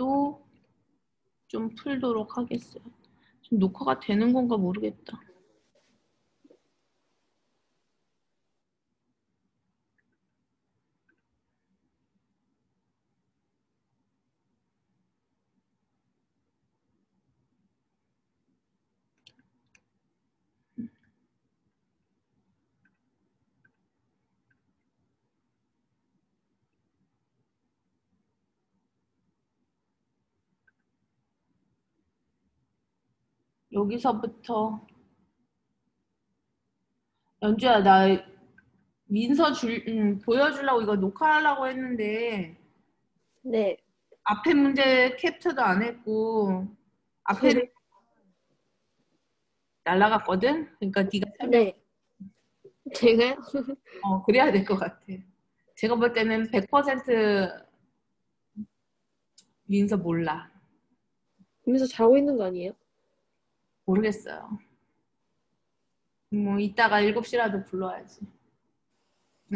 또 좀 풀도록 하겠어요. 지금 녹화가 되는 건가 모르겠다. 여기서부터 연주야, 나 민서 보여주려고 이거 녹화하려고 했는데 네. 앞에 문제 캡처도 안 했고 앞에는 날라갔거든? 그러니까 네가 설명. 네. 제가요? 그래야 될 것 같아. 제가 볼 때는 100% 민서 몰라. 그러면서 자고 있는 거 아니에요? 모르겠어요. 뭐 이따가 7시라도 불러야지.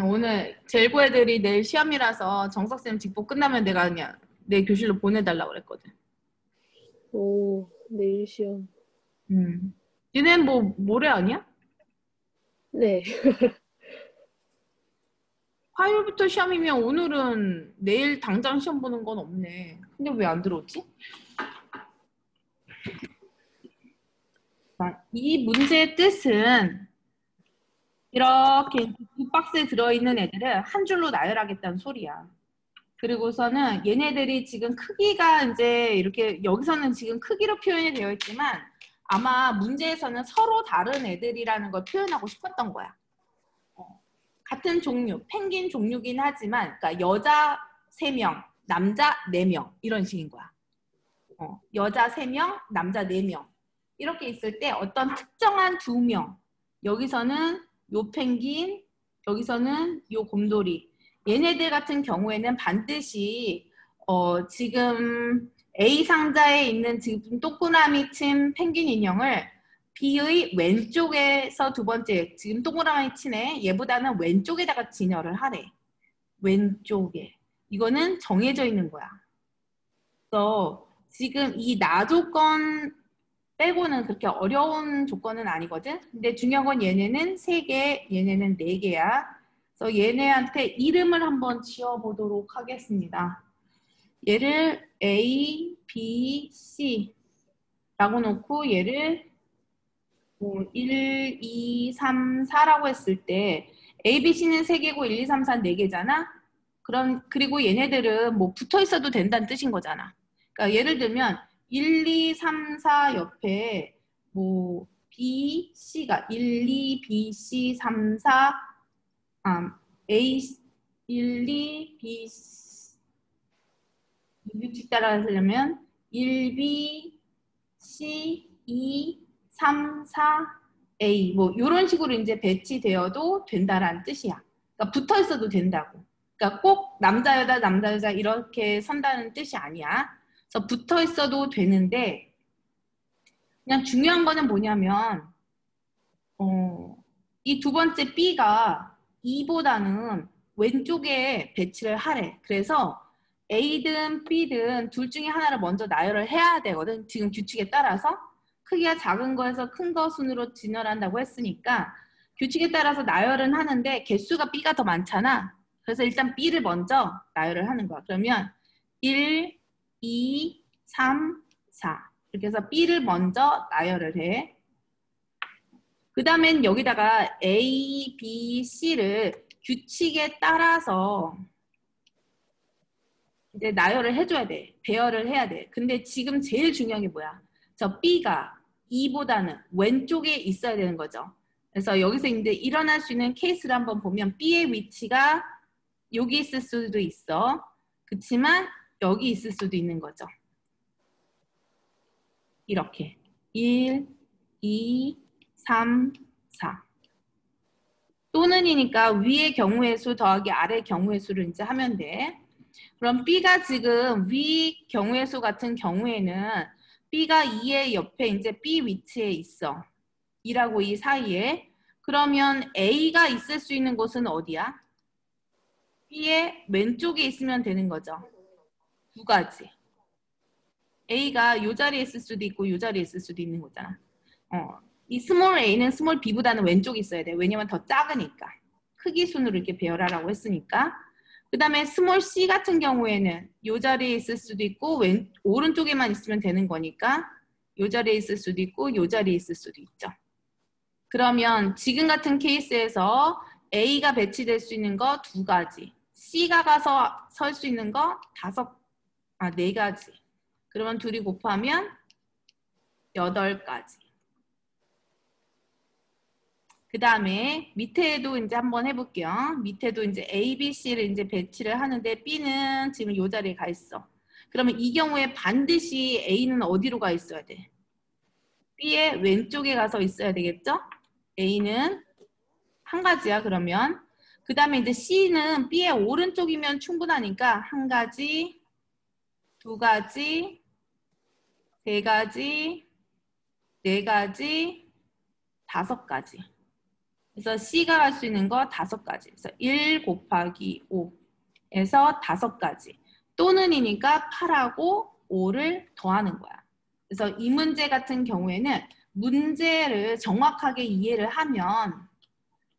오늘 제일고 애들이 내일 시험이라서 정석쌤 직보 끝나면 내가 그냥 내 교실로 보내달라고 그랬거든. 오, 내일 시험. 니넨 뭐 모레 아니야? 네. 화요일부터 시험이면 오늘은 내일 당장 시험 보는 건 없네. 근데 왜 안 들어오지? 이 문제의 뜻은 이렇게 두 박스에 들어있는 애들을 한 줄로 나열하겠다는 소리야. 그리고서는 얘네들이 지금 크기가 이제 이렇게 여기서는 지금 크기로 표현이 되어 있지만 아마 문제에서는 서로 다른 애들이라는 걸 표현하고 싶었던 거야. 같은 종류, 펭귄 종류긴 하지만 그러니까 여자 3명, 남자 4명 이런 식인 거야. 여자 3명, 남자 4명 이렇게 있을 때 어떤 특정한 2명 여기서는 요 펭귄, 여기서는 요 곰돌이 얘네들 같은 경우에는 반드시 지금 A 상자에 있는 지금 동그라미 친 펭귄 인형을 B의 왼쪽에서 두 번째 지금 동그라미 치네 얘보다는 왼쪽에다가 진열을 하래. 왼쪽에. 이거는 정해져 있는 거야. 그래서 지금 이 나 조건 빼고는 그렇게 어려운 조건은 아니거든. 근데 중요한 건 얘네는 3개, 얘네는 4개야. 그래서 얘네한테 이름을 한번 지어보도록 하겠습니다. 얘를 A, B, C 라고 놓고 얘를 1, 2, 3, 4라고 했을 때 A, B, C는 3개고 1, 2, 3, 4, 4개잖아. 그리고 얘네들은 뭐 붙어 있어도 된다는 뜻인 거잖아. 그러니까 예를 들면 1, 2, 3, 4 옆에 뭐 B, C가 1, 2, B, C, 3, 4 A, 1, 2, B, C 규칙 따라 하려면 1, B, C, 2, 3, 4, A 뭐 이런 식으로 이제 배치되어도 된다라는 뜻이야. 그러니까 붙어 있어도 된다고. 그러니까 꼭 남자 여자 남자 여자 이렇게 선다는 뜻이 아니야. 그래서 붙어 있어도 되는데 그냥 중요한 거는 뭐냐면 이 두 번째 B가 E보다는 왼쪽에 배치를 하래. 그래서 A든 B든 둘 중에 하나를 먼저 나열을 해야 되거든. 지금 규칙에 따라서 크기가 작은 거에서 큰 거 순으로 진열한다고 했으니까 규칙에 따라서 나열은 하는데 개수가 B가 더 많잖아. 그래서 일단 B를 먼저 나열을 하는 거야. 그러면 1, 2, 3, 4 이렇게 해서 B를 먼저 나열을 해. 그 다음엔 여기다가 A, B, C를 규칙에 따라서 이제 나열을 해줘야 돼. 배열을 해야 돼. 근데 지금 제일 중요한 게 뭐야? 저 B가 E보다는 왼쪽에 있어야 되는 거죠. 그래서 여기서 이제 일어날 수 있는 케이스를 한번 보면 B의 위치가 여기 있을 수도 있어. 그렇지만 여기 있을 수도 있는 거죠. 이렇게 1, 2, 3, 4 또는이니까 위의 경우의 수 더하기 아래 경우의 수를 이제 하면 돼. 그럼 B가 지금 위 경우의 수 같은 경우에는 B가 2의 옆에 이제 B 위치에 있어. 2라고 2 사이에. 그러면 A가 있을 수 있는 곳은 어디야? B의 왼쪽에 있으면 되는 거죠. 두 가지. A가 요 자리에 있을 수도 있고 요 자리에 있을 수도 있는 거잖아. 이 스몰 a는 스몰 b보다는 왼쪽에 있어야 돼. 왜냐면 더 작으니까. 크기 순으로 이렇게 배열하라고 했으니까. 그 다음에 스몰 c 같은 경우에는 요 자리에 있을 수도 있고 오른쪽에만 있으면 되는 거니까 요 자리에 있을 수도 있고 요 자리에 있을 수도 있죠. 그러면 지금 같은 케이스에서 A가 배치될 수 있는 거 2가지, C가 가서 설 수 있는 거 4가지. 그러면 둘이 곱하면 8가지. 그 다음에 밑에도 이제 한번 해볼게요. 밑에도 이제 A, B, C를 이제 배치를 하는데 B는 지금 이 자리에 가 있어. 그러면 이 경우에 반드시 A는 어디로 가 있어야 돼? B의 왼쪽에 가서 있어야 되겠죠? A는 한 가지야, 그러면. 그 다음에 이제 C는 B의 오른쪽이면 충분하니까 1가지, 2가지, 3가지, 4가지, 5가지. 그래서 C가 갈 수 있는 거 5가지. 그래서 1 곱하기 5에서 5가지. 또는이니까 8하고 5를 더하는 거야. 그래서 이 문제 같은 경우에는 문제를 정확하게 이해를 하면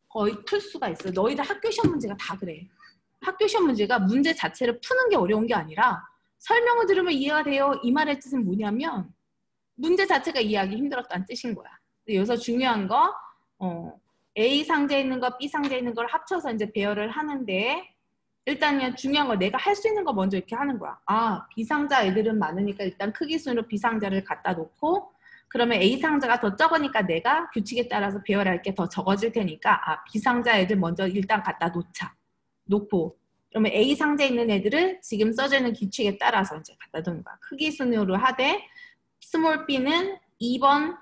거의 풀 수가 있어. 너희들 학교 시험 문제가 다 그래. 학교 시험 문제가 문제 자체를 푸는 게 어려운 게 아니라 설명을 들으면 이해가 돼요. 이 말의 뜻은 뭐냐면 문제 자체가 이해하기 힘들었다는 뜻인 거야. 여기서 중요한 거 A 상자에 있는 거, B 상자에 있는 걸 합쳐서 이제 배열을 하는데 일단 중요한 거 내가 할 수 있는 거 먼저 이렇게 하는 거야. B 상자 애들은 많으니까 일단 크기 순으로 B 상자를 갖다 놓고 그러면 A 상자가 더 적으니까 내가 규칙에 따라서 배열할 게 더 적어질 테니까 B 상자 애들 먼저 일단 갖다 놓고 그러면 A 상자에 있는 애들을 지금 써져 있는 규칙에 따라서 이제 갖다 두는 거야. 크기 순으로 하되 스몰 b는 2번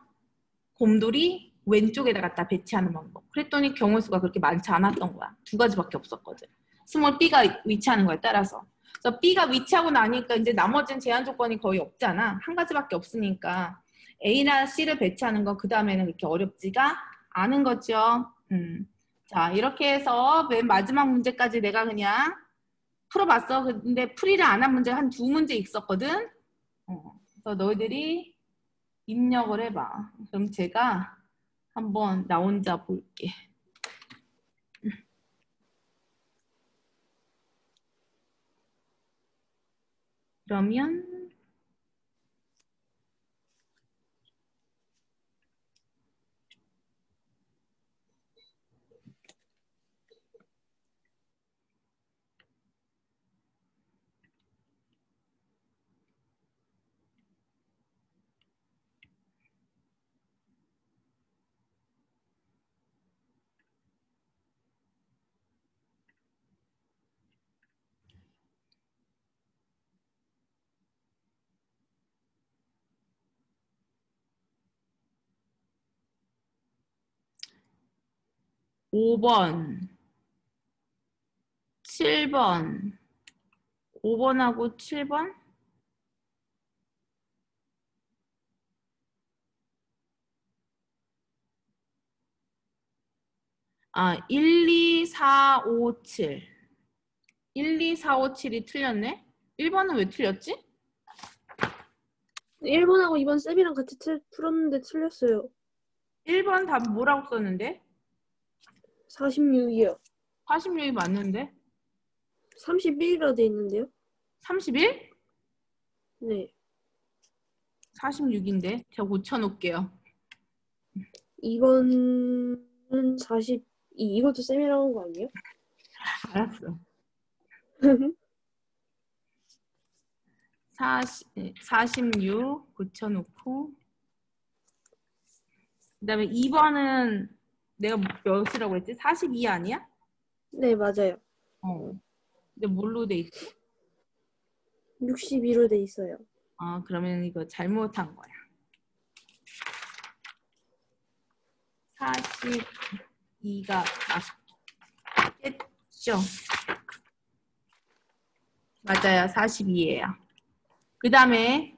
곰돌이 왼쪽에다 갖다 배치하는 방법. 그랬더니 경우 수가 그렇게 많지 않았던 거야. 2가지밖에 없었거든. 스몰 b가 위치하는 거에 따라서. 그래서 b가 위치하고 나니까 이제 나머지는 제한 조건이 거의 없잖아. 1가지밖에 없으니까 A나 C를 배치하는 거 그 다음에는 그렇게 어렵지가 않은 거죠. 자, 이렇게 해서 맨 마지막 문제까지 내가 그냥 풀어봤어. 근데 풀이를 안 한 문제가 한 2문제 있었거든. 그래서 너희들이 입력을 해봐. 그럼 제가 한번 나 혼자 볼게. 그러면 5번, 7번, 5번하고 7번? 1, 2, 4, 5, 7. 1, 2, 4, 5, 7이 틀렸네? 1번은 왜 틀렸지? 1번하고 2번 쌤이랑 같이 풀었는데 틀렸어요. 1번 답 뭐라고 썼는데? 46이요. 46이 맞는데? 31이라 돼 있는데요? 31? 네. 46인데? 제가 고쳐놓을게요. 2번은 42. 이것도 쌤이랑 한 거 아니에요? 알았어. 46 고쳐놓고 그 다음에 2번은 내가 몇이라고 했지? 42 아니야? 네, 맞아요. 근데 뭘로 돼 있지? 62로 돼 있어요. 그러면 이거 잘못한 거야. 42가 맞겠죠? 맞아요. 42예요. 그 다음에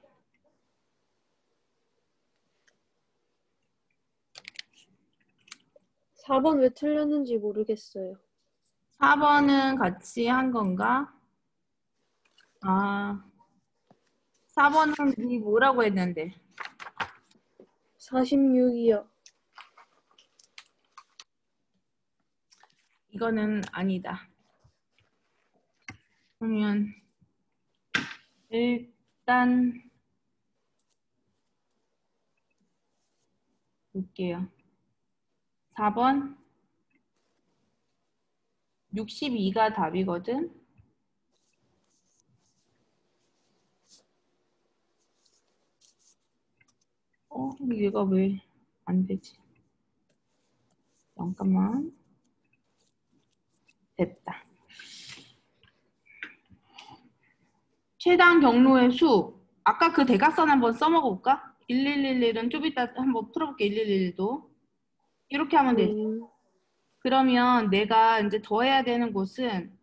4번 왜 틀렸는지 모르겠어요. 4번은 같이 한 건가? 4번은 네 뭐라고 했는데? 46이요. 이거는 아니다. 그러면 일단 볼게요. 4번 62가 답이거든. 얘가 왜 안 되지? 잠깐만. 됐다. 최단 경로의 수. 아까 그 대각선 한번 써먹어 볼까? 1111은 좀 이따 한번 풀어볼게. 1111도. 이렇게 하면 되지. 그러면 내가 이제 더해야 되는 곳은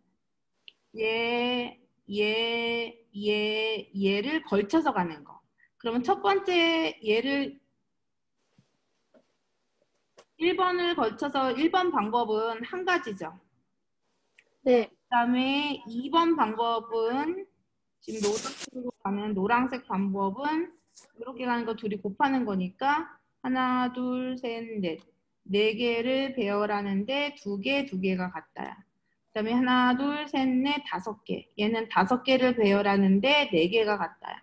얘를 걸쳐서 가는 거. 그러면 첫 번째 얘를 1번을 걸쳐서 1번 방법은 한 가지죠. 네. 그 다음에 2번 방법은 지금 노란색으로 가는 노란색 방법은 이렇게 가는 거 둘이 곱하는 거니까 하나, 둘, 셋, 넷. 네 개를 배열하는데 두 개가 같다야. 그 다음에 하나, 둘, 셋, 넷, 다섯 개. 얘는 다섯 개를 배열하는데 네 개가 같다야.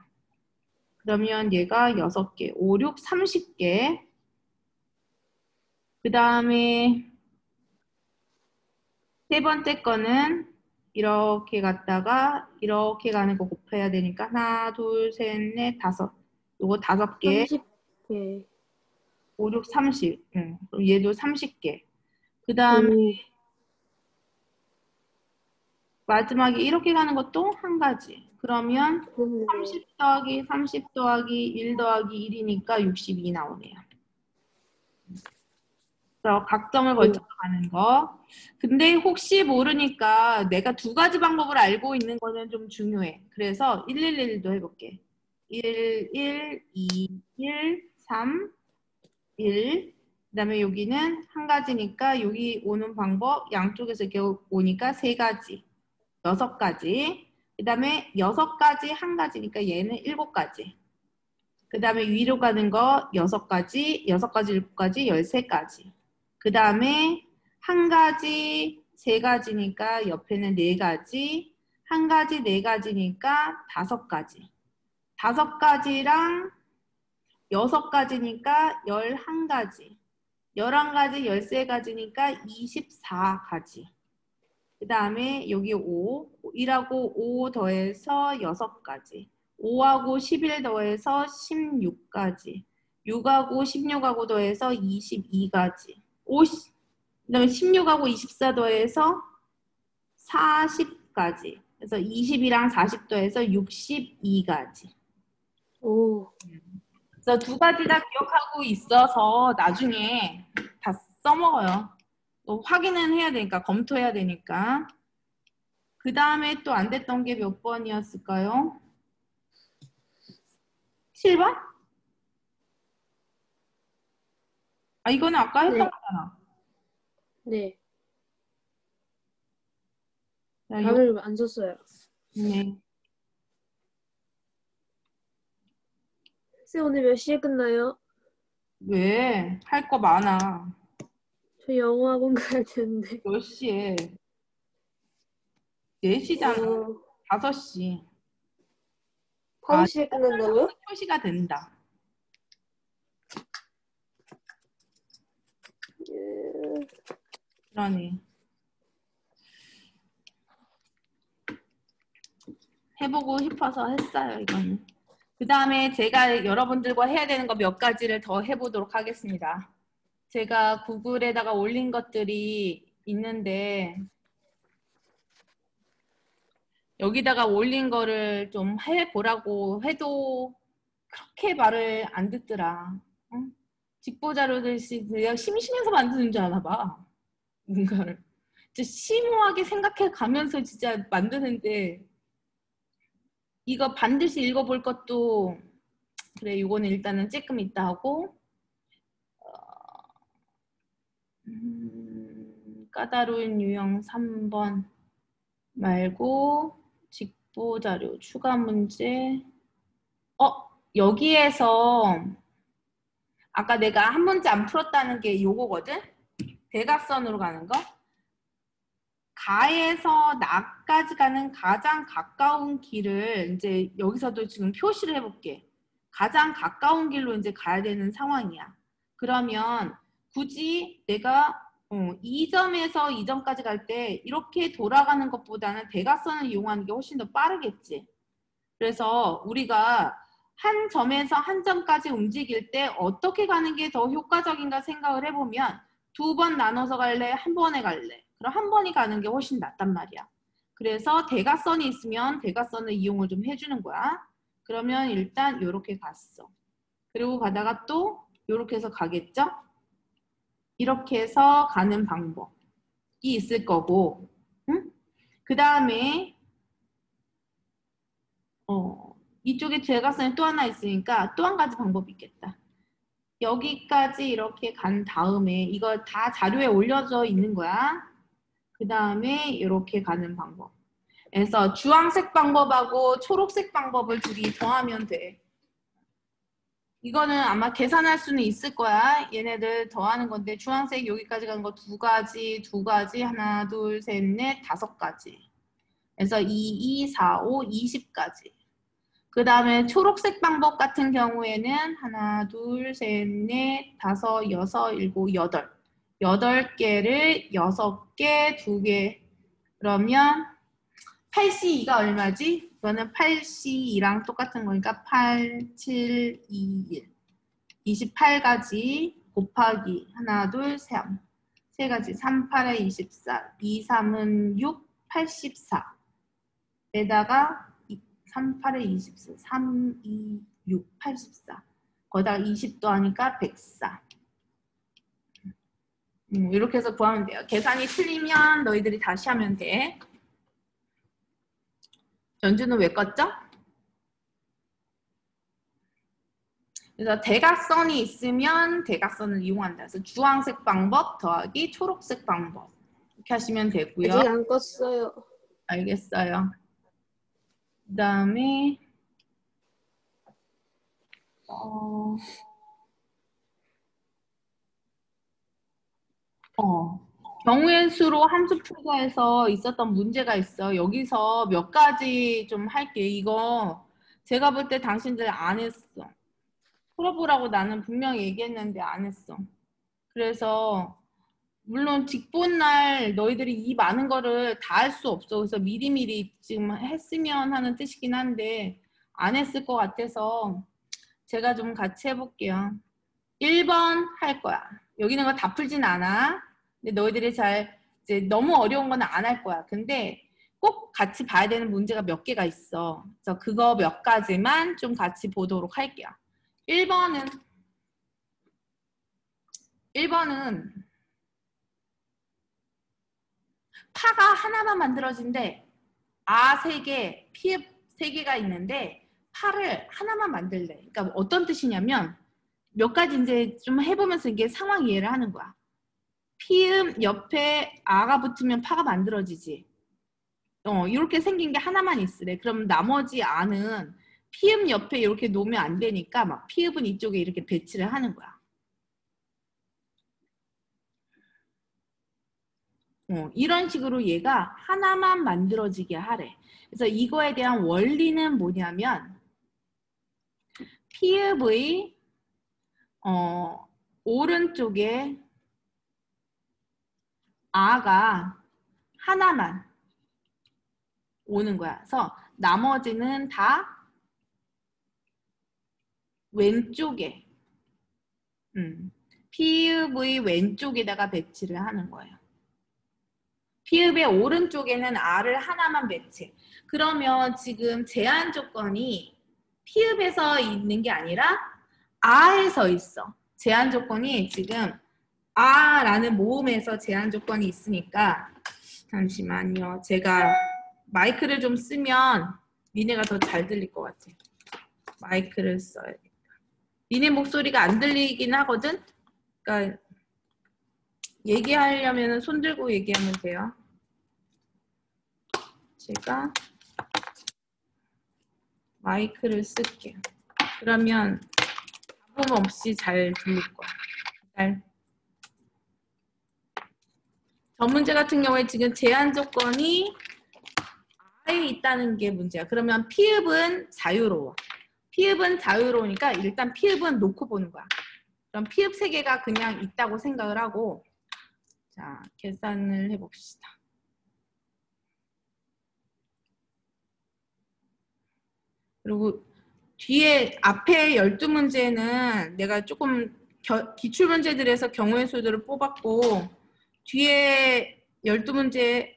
그러면 얘가 여섯 개, 5, 6, 30개. 그 다음에 세 번째 거는 이렇게 갔다가 이렇게 가는 거 곱해야 되니까 하나, 둘, 셋, 넷, 다섯. 요거 다섯 개, 30개. 5, 6, 30. 응. 그럼 얘도 30개. 그 다음에 오. 마지막에 이렇게 가는 것도 한 가지. 그러면 그렇네. 30 더하기 30 더하기 1 더하기 1이니까 62 나오네요. 그래서 각점을 걸쳐서 가는 거. 근데 혹시 모르니까 내가 두 가지 방법을 알고 있는 거는 좀 중요해. 그래서 111도 해볼게. 1, 1, 2, 1, 3, 1. 그 다음에 여기는 한 가지니까 여기 오는 방법 양쪽에서 이렇게 오니까 세 가지. 여섯 가지. 그 다음에 여섯 가지 한 가지니까 얘는 일곱 가지. 그 다음에 위로 가는 거 여섯 가지, 여섯 가지, 일곱 가지, 13가지. 그 다음에 한 가지, 세 가지니까 옆에는 네 가지, 한 가지, 네 가지니까 다섯 가지. 다섯 가지랑 여섯 가지니까 11가지. 11가지, 13가지니까 24가지. 그 다음에 여기 5, 1하고 5 더해서 6가지. 5하고 11 더해서 16가지. 6하고 16하고 더해서 22가지. 그 다음에 16하고 24 더해서 40가지. 그래서 20이랑 40 더해서 62가지. 오. 그래서 두 가지 다 기억하고 있어서 나중에 다 써먹어요. 또 확인은 해야 되니까, 검토해야 되니까. 그 다음에 또 안 됐던 게 몇 번이었을까요? 7번? 아, 이거는 아까 했던 네. 거잖아. 네. 자, 답을 안 썼어요. 네. 쌤 오늘 몇 시에 끝나요? 왜? 할 거 많아. 저 영어학원 가야 되는데. 몇 시에? 4시잖아. 어, 5시. 아, 5시에 끝난다고요? 표시가 된다. 그러니. 해보고 싶어서 했어요, 이거는. 그 다음에 제가 여러분들과 해야 되는 거 몇 가지를 더 해보도록 하겠습니다. 제가 구글에다가 올린 것들이 있는데 여기다가 올린 거를 좀 해보라고 해도 그렇게 말을 안 듣더라. 응? 직보 자료들씩 내가 심심해서 만드는 줄 아나 봐. 뭔가를. 진짜 심오하게 생각해 가면서 진짜 만드는데 이거 반드시 읽어볼 것도 그래 이거는 일단은 조금 있다 하고 까다로운 유형 3번 말고 직보 자료 추가 문제 여기에서 아까 내가 한 문제 안 풀었다는 게 요거거든? 대각선으로 가는 거. 가에서 나까지 가는 가장 가까운 길을 이제 여기서도 지금 표시를 해볼게. 가장 가까운 길로 이제 가야 되는 상황이야. 그러면 굳이 내가 이 점에서 이 점까지 갈 때 이렇게 돌아가는 것보다는 대각선을 이용하는 게 훨씬 더 빠르겠지. 그래서 우리가 한 점에서 한 점까지 움직일 때 어떻게 가는 게 더 효과적인가 생각을 해보면 두 번 나눠서 갈래? 한 번에 갈래? 그럼 한 번이 가는 게 훨씬 낫단 말이야. 그래서 대각선이 있으면 대각선을 이용을 좀 해주는 거야. 그러면 일단 이렇게 갔어. 그리고 가다가 또 이렇게 해서 가겠죠? 이렇게 해서 가는 방법이 있을 거고, 응? 그 다음에 이쪽에 대각선이 또 하나 있으니까 또 한 가지 방법이 있겠다. 여기까지 이렇게 간 다음에 이거 다 자료에 올려져 있는 거야. 그 다음에 이렇게 가는 방법. 그래서 주황색 방법하고 초록색 방법을 둘이 더하면 돼. 이거는 아마 계산할 수는 있을 거야. 얘네들 더하는 건데 주황색 여기까지 가는 거 두 가지, 하나, 둘, 셋, 넷, 다섯 가지. 그래서 2, 2, 4, 5, 20까지. 그 다음에 초록색 방법 같은 경우에는 하나, 둘, 셋, 넷, 다섯, 여섯, 일곱, 여덟. 8개를 6개, 2개. 그러면 8C2가 얼마지? 이거는 8C2랑 똑같은 거니까 8, 7, 2, 1. 28가지 곱하기 하나, 둘, 3. 세 가지. 3, 8에 24. 2, 3은 6, 84. 에다가 3, 8에 24. 3, 2, 6, 84. 거기다가 20도 하니까 104. 이렇게 해서 구하면 돼요. 계산이 틀리면 너희들이 다시 하면 돼. 연주는 왜 껐죠? 그래서 대각선이 있으면 대각선을 이용한다. 그래서 주황색 방법 더하기 초록색 방법. 이렇게 하시면 되고요. 아직 안 껐어요. 알겠어요. 그 다음에 경우의 수로 함수 풀이에서 있었던 문제가 있어. 여기서 몇 가지 좀 할게. 이거 제가 볼 때 당신들 안 했어. 풀어보라고 나는 분명히 얘기했는데 안 했어. 그래서 물론 직본날 너희들이 이 많은 거를 다 할 수 없어. 그래서 미리미리 지금 했으면 하는 뜻이긴 한데 안 했을 것 같아서 제가 좀 같이 해볼게요. 1번 할 거야. 여기 있는 거 다 풀진 않아. 근데 너희들이 잘 이제 너무 어려운 거는 안 할 거야. 근데 꼭 같이 봐야 되는 문제가 몇 개가 있어. 그래서 그거 몇 가지만 좀 같이 보도록 할게요. 1번은 파가 하나만 만들어진대. 아 3개, 피읍 3개가 있는데 파를 하나만 만들래. 그러니까 어떤 뜻이냐면 몇 가지 이제 좀 해보면서 이게 상황 이해를 하는 거야. 피읍 옆에 아가 붙으면 파가 만들어지지. 이렇게 생긴 게 하나만 있으래. 그럼 나머지 아는 피읍 옆에 이렇게 놓으면 안 되니까 막 피읍은 이쪽에 이렇게 배치를 하는 거야. 이런 식으로 얘가 하나만 만들어지게 하래. 그래서 이거에 대한 원리는 뭐냐면 피읍의 오른쪽에 아가 하나만 오는 거야. 그래서 나머지는 다 왼쪽에 피읍의 왼쪽에다가 배치를 하는 거예요. 피읍의 오른쪽에는 R을 하나만 배치. 그러면 지금 제한 조건이 피읍에서 있는 게 아니라 R에서 있어. 제한 조건이 지금 R라는 모음에서 제한 조건이 있으니까 잠시만요. 제가 마이크를 좀 쓰면 니네가 더 잘 들릴 것 같아. 마이크를 써야겠다. 니네 목소리가 안 들리긴 하거든? 그러니까 얘기하려면 손 들고 얘기하면 돼요. 제가 마이크를 쓸게요. 그러면 잡음 없이 잘 들릴 거야. 저 문제 같은 경우에 지금 제한 조건이 아예 있다는 게 문제야. 그러면 피읍은 자유로워. 피읍은 자유로우니까 일단 피읍은 놓고 보는 거야. 그럼 피읍 3개가 그냥 있다고 생각을 하고 자, 계산을 해봅시다. 그리고 뒤에 앞에 12문제는 내가 조금 기출문제들에서 경우의 수들을 뽑았고 뒤에 12문제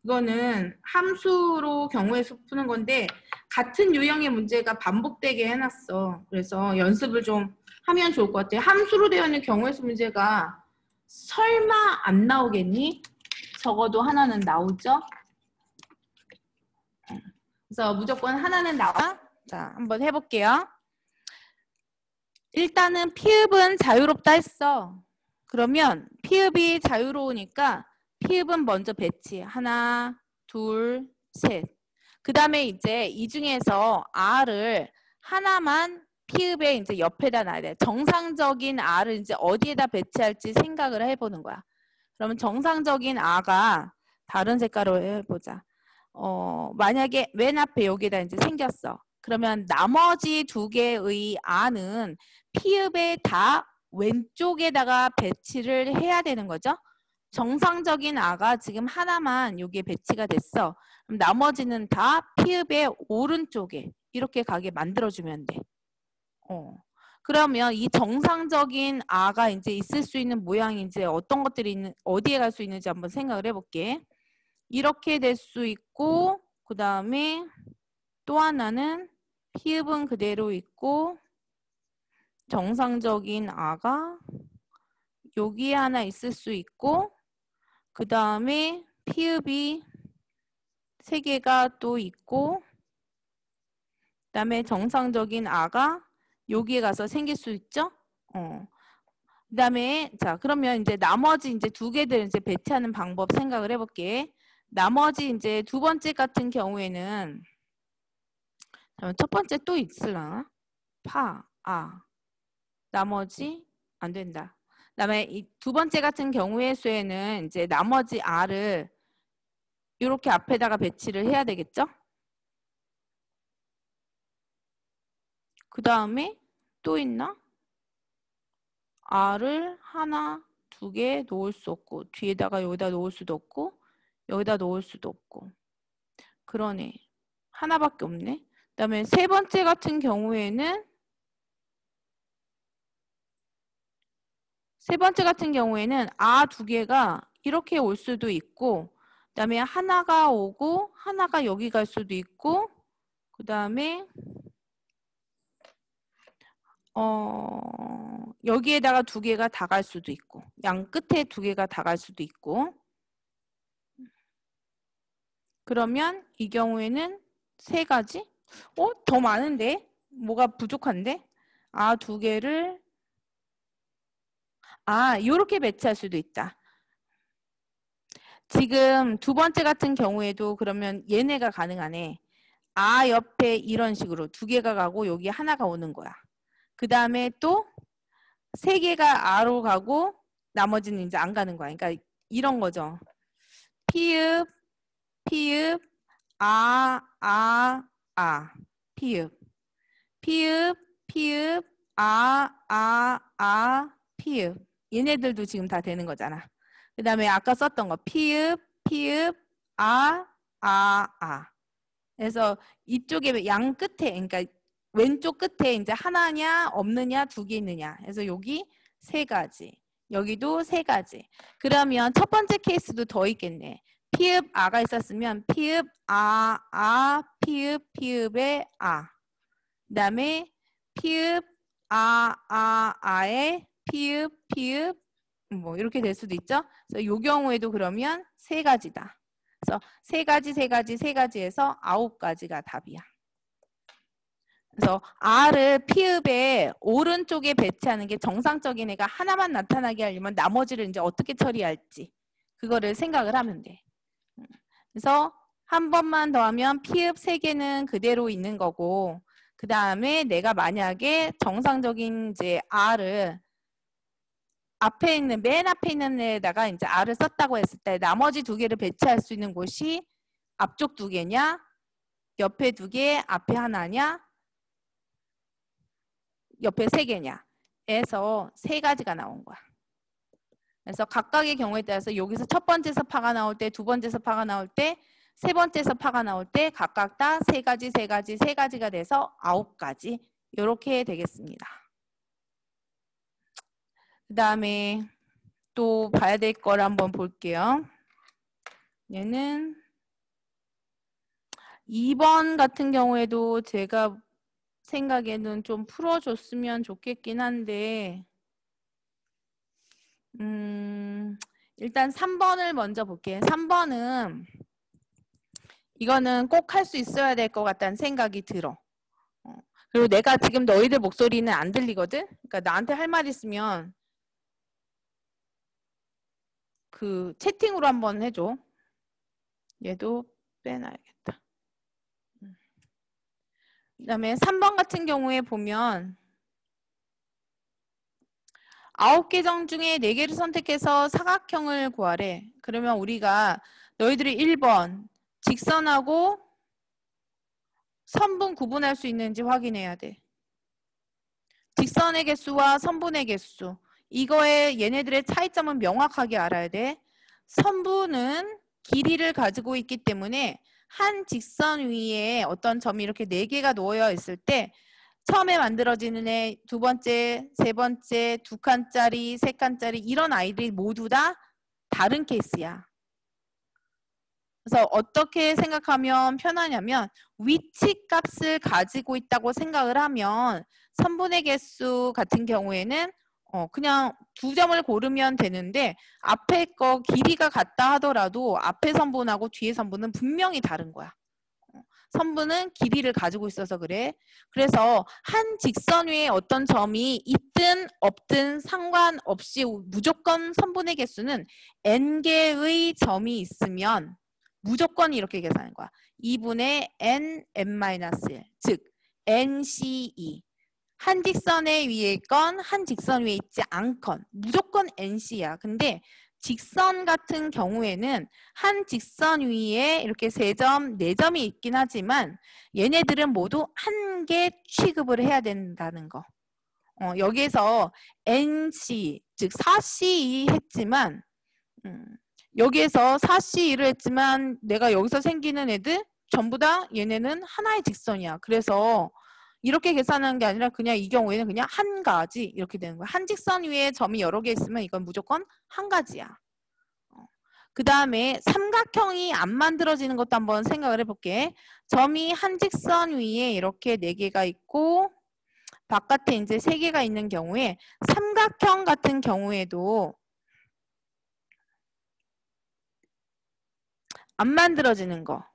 이거는 함수로 경우의 수 푸는 건데 같은 유형의 문제가 반복되게 해놨어. 그래서 연습을 좀 하면 좋을 것 같아요. 함수로 되어 있는 경우의 수 문제가 설마 안 나오겠니? 적어도 하나는 나오죠? 그래서 무조건 하나는 나와. 자, 한번 해볼게요. 일단은 피읍은 자유롭다 했어. 그러면 피읍이 자유로우니까 피읍은 먼저 배치. 하나, 둘, 셋. 그 다음에 이제 이 중에서 R을 하나만 피읍에 이제 옆에다 놔야 돼. 정상적인 R을 이제 어디에다 배치할지 생각을 해보는 거야. 그러면 정상적인 R가 다른 색깔로 해보자. 만약에 맨 앞에 여기다 이제 생겼어. 그러면 나머지 2개의 R는 피읍에 다 왼쪽에다가 배치를 해야 되는 거죠. 정상적인 R가 지금 하나만 여기에 배치가 됐어. 그럼 나머지는 다 피읍의 오른쪽에 이렇게 가게 만들어주면 돼. 그러면 이 정상적인 R가 이제 있을 수 있는 모양이 이제 어떤 것들이 있는, 어디에 갈 수 있는지 한번 생각을 해볼게. 이렇게 될 수 있고, 그 다음에 또 하나는 피읍은 그대로 있고, 정상적인 R가 여기에 하나 있을 수 있고, 그 다음에 피읍이 3개가 또 있고, 그 다음에 정상적인 R가 여기에 가서 생길 수 있죠? 그 다음에, 자, 그러면 이제 나머지 이제 2개들 이제 배치하는 방법 생각을 해볼게. 나머지 이제 2번째 같은 경우에는, 첫 번째 또 있을라나? 나머지 안 된다. 그 다음에 이 2번째 같은 경우의 수에는 이제 나머지 R을 이렇게 앞에다가 배치를 해야 되겠죠? 그 다음에 또 있나? R을 하나, 2개 놓을 수 없고 뒤에다가 여기다 놓을 수도 없고 여기다 놓을 수도 없고 그러네. 하나밖에 없네. 그 다음에 3번째 같은 경우에는 R 2개가 이렇게 올 수도 있고 그 다음에 하나가 오고 하나가 여기 갈 수도 있고 그 다음에 여기에다가 2개가 다 갈 수도 있고 양 끝에 2개가 다 갈 수도 있고 그러면 이 경우에는 3가지? 더 많은데? 뭐가 부족한데? R 2개를 이렇게 배치할 수도 있다. 지금 2번째 같은 경우에도 그러면 얘네가 가능하네. 옆에 이런 식으로 2개가 가고 여기 하나가 오는 거야. 그 다음에 또 3개가 R로 가고 나머지는 이제 안 가는 거야. 그러니까 이런 거죠. 피읍, 피읍, 피읍, 피읍, 피읍, 피읍. 얘네들도 지금 다 되는 거잖아. 그 다음에 아까 썼던 거 피읍, 피읍, 그래서 이쪽에 양 끝에, 그러니까 왼쪽 끝에 이제 하나냐, 없느냐, 2개 있느냐. 그래서 여기 3가지. 여기도 3가지. 그러면 첫 번째 케이스도 더 있겠네. 피읍 아가 있었으면 피읍 피읍 피읍의 그 다음에 피읍 아에 피읍 피읍 뭐 이렇게 될 수도 있죠. 그래서 이 경우에도 그러면 3가지다. 그래서 3가지에서 9가지가 답이야. 그래서 R을 피읍의 오른쪽에 배치하는 게 정상적인 애가 하나만 나타나게 하려면 나머지를 이제 어떻게 처리할지 그거를 생각을 하면 돼. 그래서 한 번만 더 하면 피읍 3개는 그대로 있는 거고 그 다음에 내가 만약에 정상적인 이제 R을 앞에 있는 맨 앞에 있는 데다가 이제 R을 썼다고 했을 때 나머지 두 개를 배치할 수 있는 곳이 앞쪽 두 개냐, 옆에 두 개, 앞에 하나냐, 옆에 세 개냐 에서 세 가지가 나온 거야. 그래서 각각의 경우에 따라서 여기서 첫 번째 서파가 나올 때, 두 번째 서파가 나올 때, 세 번째 서파가 나올 때 각각 다 세 가지, 세 가지, 세 가지가 돼서 9가지 이렇게 되겠습니다. 그 다음에 또 봐야 될 걸 한번 볼게요. 얘는 2번 같은 경우에도 제가 생각에는 좀 풀어줬으면 좋겠긴 한데 일단 3번을 먼저 볼게요. 3번은 이거는 꼭 할 수 있어야 될 것 같다는 생각이 들어. 그리고 내가 지금 너희들 목소리는 안 들리거든? 그러니까 나한테 할 말 있으면 그 채팅으로 한번 해줘. 얘도 빼놔야겠다. 그 다음에 3번 같은 경우에 보면 9개 정 중에 4개를 선택해서 사각형을 구하래. 그러면 우리가 너희들이 1번 직선하고 선분 구분할 수 있는지 확인해야 돼. 직선의 개수와 선분의 개수. 이거의 얘네들의 차이점은 명확하게 알아야 돼. 선분은 길이를 가지고 있기 때문에 한 직선 위에 어떤 점이 이렇게 4개가 놓여 있을 때 처음에 만들어지는 애, 두 번째, 세 번째, 2칸짜리, 3칸짜리 이런 아이들이 모두 다 다른 케이스야. 그래서 어떻게 생각하면 편하냐면 위치 값을 가지고 있다고 생각을 하면 선분의 개수 같은 경우에는 그냥 2점을 고르면 되는데 앞에 거 길이가 같다 하더라도 앞에 선분하고 뒤에 선분은 분명히 다른 거야. 선분은 길이를 가지고 있어서 그래. 그래서 한 직선 위에 어떤 점이 있든 없든 상관없이 무조건 선분의 개수는 n개의 점이 있으면 무조건 이렇게 계산하는 거야. 2분의 n-1, 즉 nce. 한 직선에 위에 있건 한 직선 위에 있지 않건 무조건 nc야. 근데 직선 같은 경우에는 한 직선 위에 이렇게 3점, 4점이 있긴 하지만 얘네들은 모두 한 개 취급을 해야 된다는 거. 여기에서 nc, 즉 4c 했지만 여기에서 4c1을 했지만 내가 여기서 생기는 애들 전부 다 얘네는 하나의 직선이야. 그래서 이렇게 계산하는 게 아니라 그냥 이 경우에는 그냥 한 가지 이렇게 되는 거야. 한 직선 위에 점이 여러 개 있으면 이건 무조건 한 가지야. 그 다음에 삼각형이 안 만들어지는 것도 한번 생각을 해볼게. 점이 한 직선 위에 이렇게 4개가 있고 바깥에 이제 3개가 있는 경우에 삼각형 같은 경우에도 안 만들어지는 거.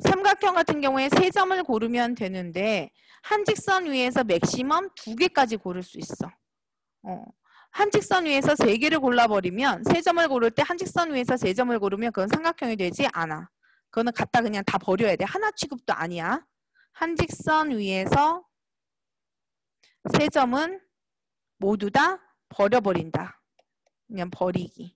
삼각형 같은 경우에 3점을 고르면 되는데 한 직선 위에서 맥시멈 2개까지 고를 수 있어. 한 직선 위에서 3개를 골라버리면 3점을 고를 때 한 직선 위에서 3점을 고르면 그건 삼각형이 되지 않아. 그거는 갖다 그냥 다 버려야 돼. 하나 취급도 아니야. 한 직선 위에서 3점은 모두 다 버려버린다. 그냥 버리기.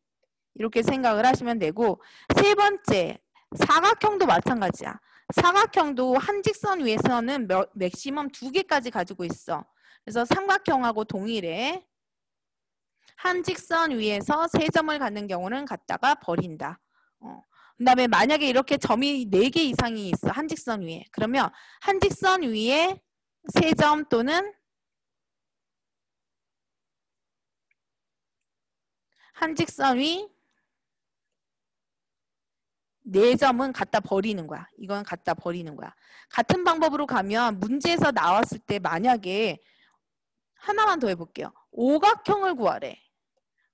이렇게 생각을 하시면 되고 세 번째 사각형도 마찬가지야. 사각형도 한 직선 위에서는 맥시멈 2개까지 가지고 있어. 그래서 삼각형하고 동일해. 한 직선 위에서 3점을 갖는 경우는 갖다가 버린다. 그 다음에 만약에 이렇게 점이 4개 이상이 있어. 한 직선 위에. 그러면 한 직선 위에 3점 또는 한 직선 위 4점은 갖다 버리는 거야. 이건 갖다 버리는 거야. 같은 방법으로 가면 문제에서 나왔을 때 만약에 하나만 더 해볼게요. 오각형을 구하래.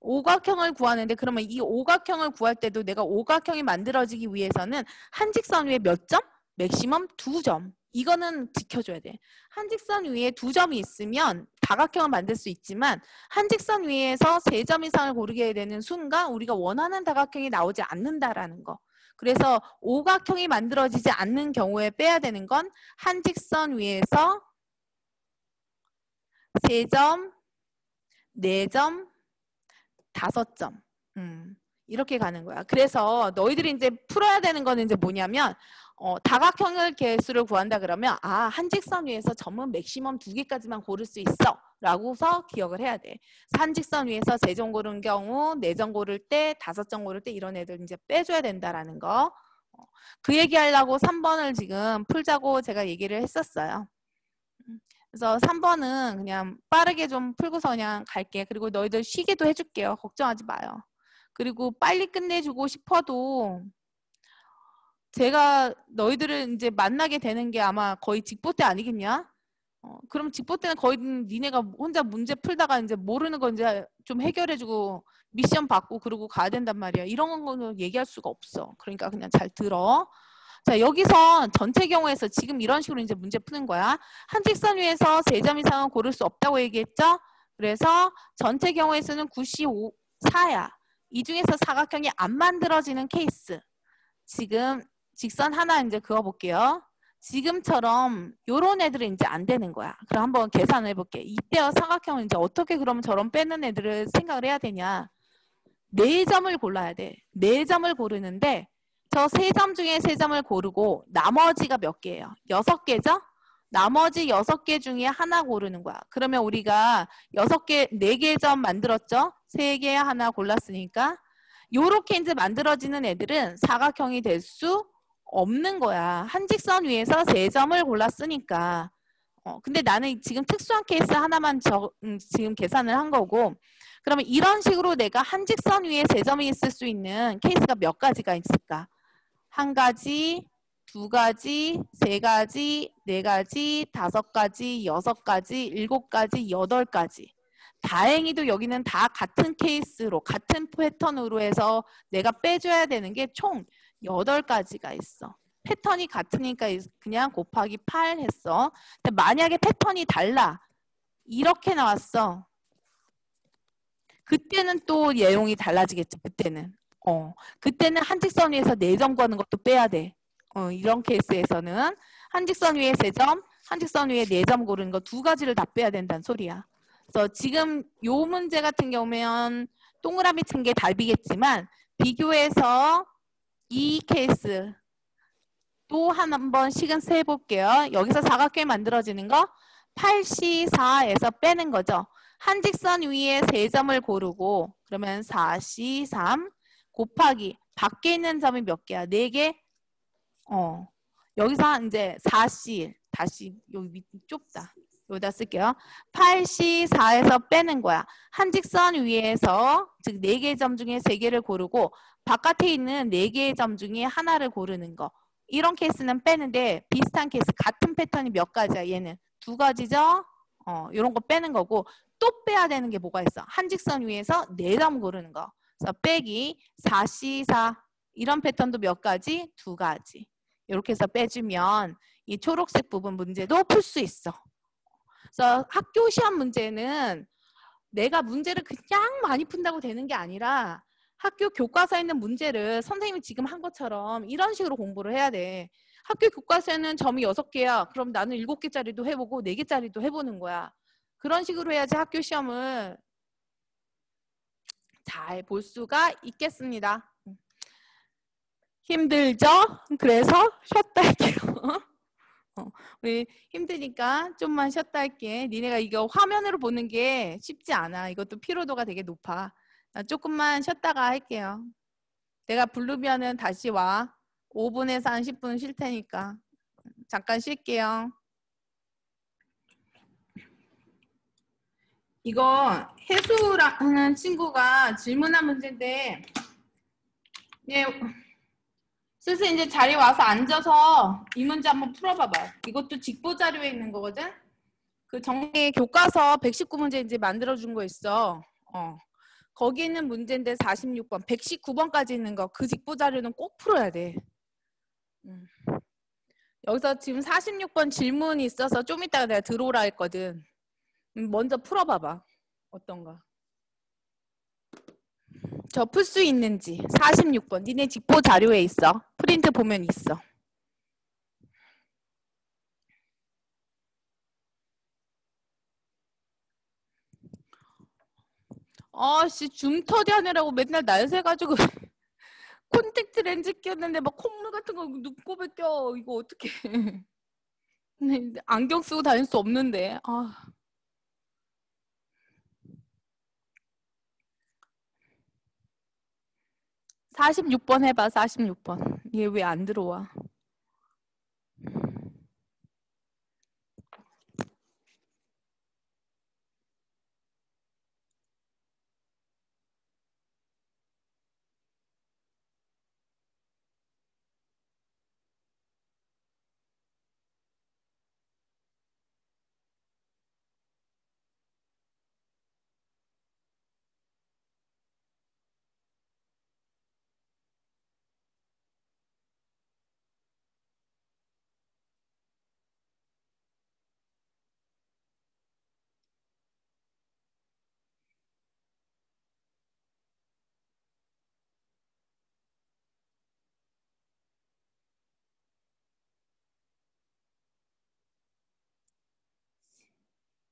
오각형을 구하는데 그러면 이 오각형을 구할 때도 내가 오각형이 만들어지기 위해서는 한 직선 위에 몇 점? 맥시멈 2점. 이거는 지켜줘야 돼. 한 직선 위에 2점이 있으면 다각형을 만들 수 있지만 한 직선 위에서 3점 이상을 고르게 되는 순간 우리가 원하는 다각형이 나오지 않는다라는 거. 그래서 오각형이 만들어지지 않는 경우에 빼야 되는 건 한 직선 위에서 3점, 4점, 5점. 이렇게 가는 거야. 그래서 너희들이 이제 풀어야 되는 거는 이제 뭐냐면 다각형을 개수를 구한다 그러면 한 직선 위에서 점은 맥시멈 2개까지만 고를 수 있어 라고서 기억을 해야 돼. 한 직선 위에서 3점 고른 경우 4점 고를 때 5점 고를 때 이런 애들 이제 빼줘야 된다라는 거. 그 얘기하려고 3번을 지금 풀자고 제가 얘기를 했었어요. 그래서 3번은 그냥 빠르게 좀 풀고서 그냥 갈게. 그리고 너희들 쉬게도 해줄게요. 걱정하지 마요. 그리고 빨리 끝내주고 싶어도 제가 너희들을 이제 만나게 되는 게 아마 거의 직보 때 아니겠냐? 그럼 직보 때는 거의 니네가 혼자 문제 풀다가 이제 모르는 거 이제 좀 해결해주고 미션 받고 그러고 가야 된단 말이야. 이런 거는 얘기할 수가 없어. 그러니까 그냥 잘 들어. 자, 여기서 전체 경우에서 지금 이런 식으로 이제 문제 푸는 거야. 한 직선 위에서 3점 이상은 고를 수 없다고 얘기했죠? 그래서 전체 경우에서는 94야. 이 중에서 사각형이 안 만들어지는 케이스. 지금 직선 하나 이제 그어볼게요. 지금처럼 요런 애들은 이제 안 되는 거야. 그럼 한번 계산을 해볼게. 이때와 사각형은 이제 어떻게 그러면 저런 빼는 애들을 생각을 해야 되냐. 4점을 골라야 돼. 4점을 고르는데 저 3점 중에 3점을 고르고 나머지가 몇 개예요? 6개죠? 나머지 6개 중에 하나 고르는 거야. 그러면 우리가 6개, 4개의 점 만들었죠? 3개 하나 골랐으니까 요렇게 이제 만들어지는 애들은 사각형이 될 수 없는 거야. 한 직선 위에서 3점을 골랐으니까. 근데 나는 지금 특수한 케이스 하나만 지금 계산을 한 거고 그러면 이런 식으로 내가 한 직선 위에 3점이 있을 수 있는 케이스가 몇 가지가 있을까? 1가지, 2가지, 3가지, 4가지, 5가지, 6가지, 7가지, 8가지. 다행히도 여기는 다 같은 케이스로 같은 패턴으로 해서 내가 빼줘야 되는 게 총 8가지가 있어. 패턴이 같으니까 그냥 곱하기 8 했어. 근데 만약에 패턴이 달라. 이렇게 나왔어. 그때는 또 내용이 달라지겠죠. 그때는 한 직선 위에서 4점 거는 것도 빼야 돼. 이런 케이스에서는 한 직선 위에 3점, 한 직선 위에 4점 고르는 거 2가지를 다 빼야 된다는 소리야. 그래서 지금 요 문제 같은 경우면 동그라미 친 게 답이겠지만 비교해서 이 케이스 또 한 번씩은 세볼게요. 여기서 사각형이 만들어지는 거 8C4에서 빼는 거죠. 한 직선 위에 3점을 고르고 그러면 4C3 곱하기 밖에 있는 점이 몇 개야? 4개? 여기서 이제 4C 다시 여기 밑 좁다. 여기다 쓸게요. 8C4에서 빼는 거야. 한 직선 위에서 즉 4개의 점 중에 3개를 고르고 바깥에 있는 4개의 점 중에 하나를 고르는 거. 이런 케이스는 빼는데 비슷한 케이스 같은 패턴이 몇 가지야? 얘는 2가지죠? 이런 거 빼는 거고 또 빼야 되는 게 뭐가 있어? 한 직선 위에서 4점 고르는 거. 그래서 빼기 4C4 이런 패턴도 몇 가지? 2가지. 이렇게 해서 빼주면 이 초록색 부분 문제도 풀 수 있어. 그래서 학교 시험 문제는 내가 문제를 그냥 많이 푼다고 되는 게 아니라 학교 교과서에 있는 문제를 선생님이 지금 한 것처럼 이런 식으로 공부를 해야 돼. 학교 교과서에는 점이 6개야. 그럼 나는 7개짜리도 해보고 4개짜리도 해보는 거야. 그런 식으로 해야지 학교 시험을 잘 볼 수가 있겠습니다. 힘들죠? 그래서 쉬었다 할게요. 우리 힘드니까 좀만 쉬었다 할게. 니네가 이거 화면으로 보는 게 쉽지 않아. 이것도 피로도가 되게 높아. 나 조금만 쉬었다가 할게요. 내가 부르면은 다시 와. 5분에서 한 10분 쉴 테니까. 잠깐 쉴게요. 이거 혜수라는 친구가 질문한 문제인데 예, 슬슬 이제 자리 와서 앉아서 이 문제 한번 풀어봐봐. 이것도 직보 자료에 있는 거거든. 그 정리 교과서 119문제 이제 만들어준 거 있어. 거기 있는 문제인데 46번, 119번까지 있는 거 그 직보 자료는 꼭 풀어야 돼. 여기서 지금 46번 질문이 있어서 좀 이따가 내가 들어오라 했거든. 먼저 풀어봐봐. 어떤가? 저 풀 수 있는지 46번 니네 직보 자료에 있어. 프린트 보면 있어. 아씨 줌터디 하느라고 맨날 날 새가지고 콘택트 렌즈 꼈는데 막 콧물 같은 거 눈곱에 껴. 이거 어떡해. 근데 안경 쓰고 다닐 수 없는데. 아. (46번) 해봐. 46번. 얘 왜 안 들어와?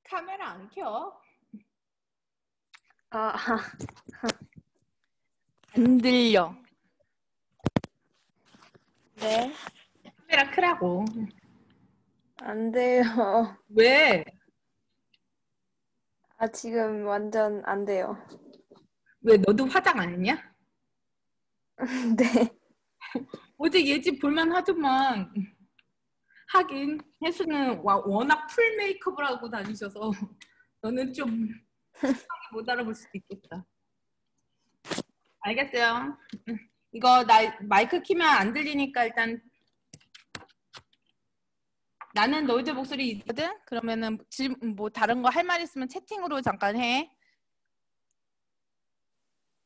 카메라 안 켜? 아, 안 들려. 네. 카메라 크라고. 안 돼요. 왜? 아, 지금 완전 안 돼요. 왜 너도 화장 안 했냐? 네. 어제 얘 집 볼만 하더만. 하긴 혜수는 워낙 풀 메이크업을 하고 다니셔서 너는 좀 못 알아볼 수도 있겠다. 알겠어요. 이거 나 마이크 키면 안 들리니까 일단 나는 너희들 목소리 있거든? 그러면은 뭐 다른 거 할 말 있으면 채팅으로 잠깐 해.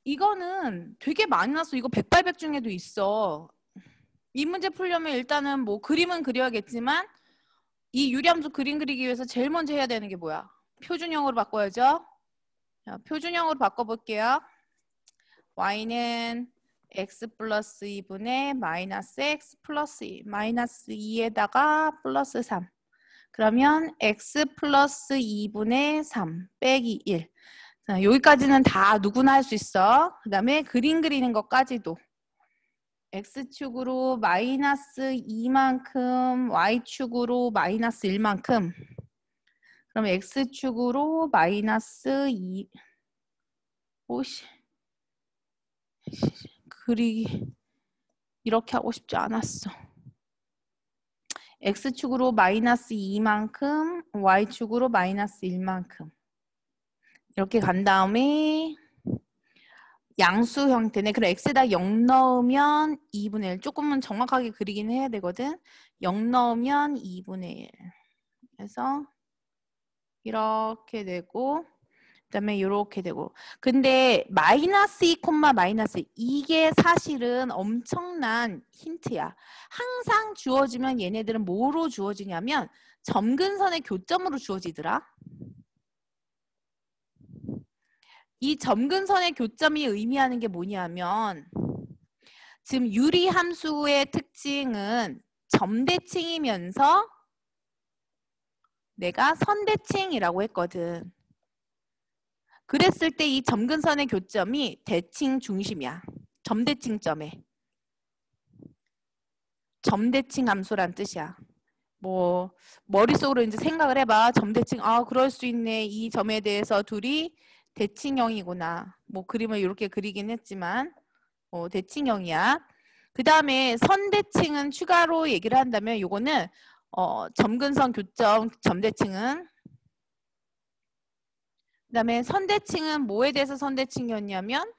이거는 되게 많이 났어. 이거 백발백 중에도 있어. 이 문제 풀려면 일단은 뭐 그림은 그려야겠지만 이 유리함수 그림 그리기 위해서 제일 먼저 해야 되는 게 뭐야? 표준형으로 바꿔야죠. 자, 표준형으로 바꿔볼게요. y는 x 플러스 2분의 마이너스 x 플러스 2, 마이너스 2에다가 플러스 3. 그러면 x 플러스 2분의 3 빼기 1. 자, 여기까지는 다 누구나 할 수 있어. 그 다음에 그림 그리는 것까지도. x축으로 마이너스 2만큼, y축으로 마이너스 1만큼. 그럼 x축으로 마이너스 2. 오씨. 그리기 이렇게 하고 싶지 않았어. x축으로 마이너스 2만큼, y축으로 마이너스 1만큼. 이렇게 간 다음에 양수 형태네. 그럼 x에다 0 넣으면 2분의 1. 조금은 정확하게 그리긴 해야 되거든. 0 넣으면 2분의 1. 그래서 이렇게 되고 그다음에 이렇게 되고. 근데 마이너스 2, 마이너스 2. 이게 사실은 엄청난 힌트야. 항상 주어지면 얘네들은 뭐로 주어지냐면 점근선의 교점으로 주어지더라. 이 점근선의 교점이 의미하는 게 뭐냐면 지금 유리함수의 특징은 점대칭이면서 내가 선대칭이라고 했거든. 그랬을 때 이 점근선의 교점이 대칭 중심이야. 점대칭점에. 점대칭 함수란 뜻이야. 뭐 머릿속으로 이제 생각을 해봐. 점대칭, 아 그럴 수 있네. 이 점에 대해서 둘이 대칭형이구나. 뭐 그림을 이렇게 그리긴 했지만 대칭형이야. 그 다음에 선대칭은 추가로 얘기를 한다면 요거는 점근선 교점 점대칭은 그 다음에 선대칭은 뭐에 대해서 선대칭이었냐면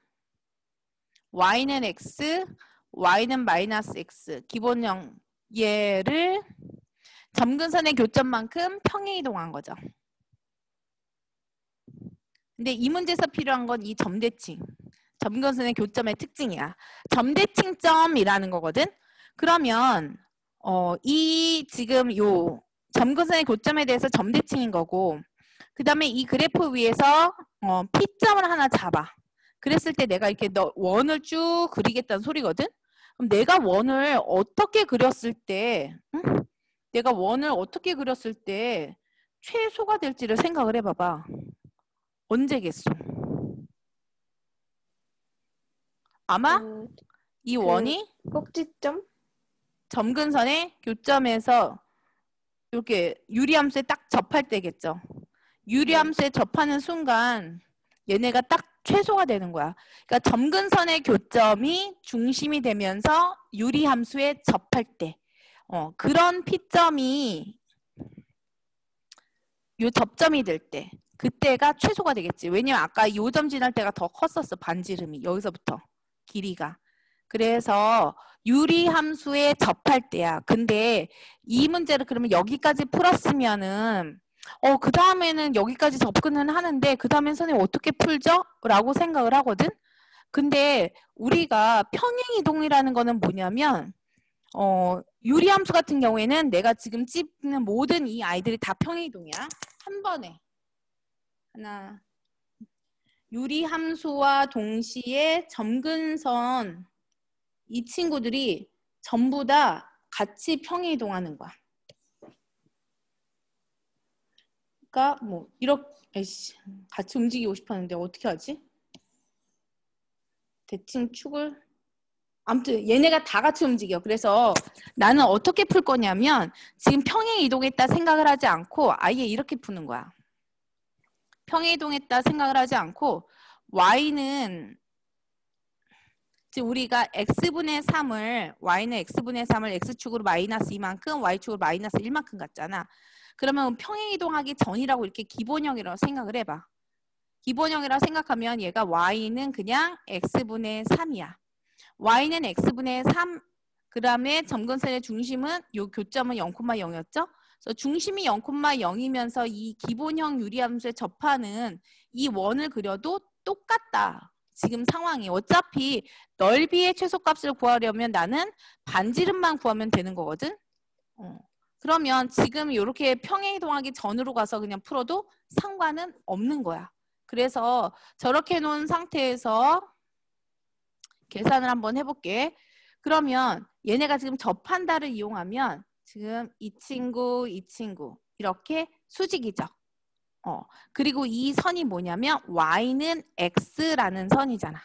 y는 x, y는 마이너스 x 기본형 얘를 점근선의 교점만큼 평행 이동한 거죠. 근데 이 문제에서 필요한 건 이 점대칭. 점근선의 교점의 특징이야. 점대칭점이라는 거거든. 그러면 이 지금 요 점근선의 교점에 대해서 점대칭인 거고 그 다음에 이 그래프 위에서 P점을 하나 잡아. 그랬을 때 내가 이렇게 원을 쭉 그리겠다는 소리거든. 그럼 내가 원을 어떻게 그렸을 때 내가 원을 어떻게 그렸을 때 최소가 될지를 생각을 해봐봐. 언제겠어? 아마 그 이 원이 꼭지점? 점근선의 교점에서 이렇게 유리함수에 딱 접할 때겠죠. 유리함수에 접하는 순간 얘네가 딱 최소가 되는 거야. 그러니까 점근선의 교점이 중심이 되면서 유리함수에 접할 때 그런 P점이 요 접점이 될 때 그때가 최소가 되겠지. 왜냐면 아까 요 점 지날 때가 더 컸었어. 반지름이. 여기서부터 길이가. 그래서 유리함수에 접할 때야. 근데 이 문제를 그러면 여기까지 풀었으면은 그 다음에는 여기까지 접근은 하는데 그 다음엔 선생님 어떻게 풀죠? 라고 생각을 하거든. 근데 우리가 평행이동이라는 거는 뭐냐면 유리함수 같은 경우에는 내가 지금 찝는 모든 이 아이들이 다 평행이동이야. 한 번에 하나 유리함수와 동시에 점근선 이 친구들이 전부 다 같이 평행이동하는 거야. 그러니까 뭐 이렇게 같이 움직이고 싶었는데 어떻게 하지? 대칭 축을 아무튼 얘네가 다 같이 움직여. 그래서 나는 어떻게 풀 거냐면 지금 평행이동했다 생각을 하지 않고 아예 이렇게 푸는 거야. 평행이동했다 생각을 하지 않고 y는 지금 우리가 x분의 3을 y는 x분의 3을 x축으로 마이너스 2만큼 y축으로 마이너스 1만큼 갔잖아. 그러면 평행이동하기 전이라고 이렇게 기본형이라고 생각을 해봐. 기본형이라고 생각하면 얘가 y는 그냥 x분의 3이야. y는 x분의 3 그 다음에 점근선의 중심은 요 교점은 0,0였죠. 그래서 중심이 0,0이면서 이 기본형 유리함수에 접하는 이 원을 그려도 똑같다. 지금 상황이 어차피 넓이의 최소값을 구하려면 나는 반지름만 구하면 되는 거거든. 그러면 지금 이렇게 평행이동하기 전으로 가서 그냥 풀어도 상관은 없는 거야. 그래서 저렇게 놓은 상태에서 계산을 한번 해볼게. 그러면 얘네가 지금 접한다를 이용하면 지금 이 친구 이렇게 수직이죠. 그리고 이 선이 뭐냐면 y는 x라는 선이잖아.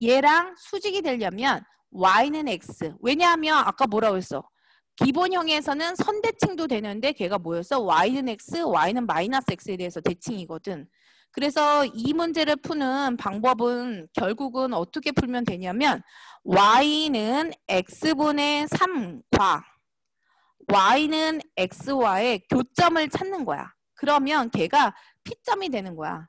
얘랑 수직이 되려면 y는 x. 왜냐하면 아까 뭐라고 했어? 기본형에서는 선대칭도 되는데 걔가 뭐였어? y는 x, y는 마이너스 x에 대해서 대칭이거든. 그래서 이 문제를 푸는 방법은 결국은 어떻게 풀면 되냐면 y는 x분의 3과 y는 x와의 교점을 찾는 거야. 그러면 걔가 P점이 되는 거야.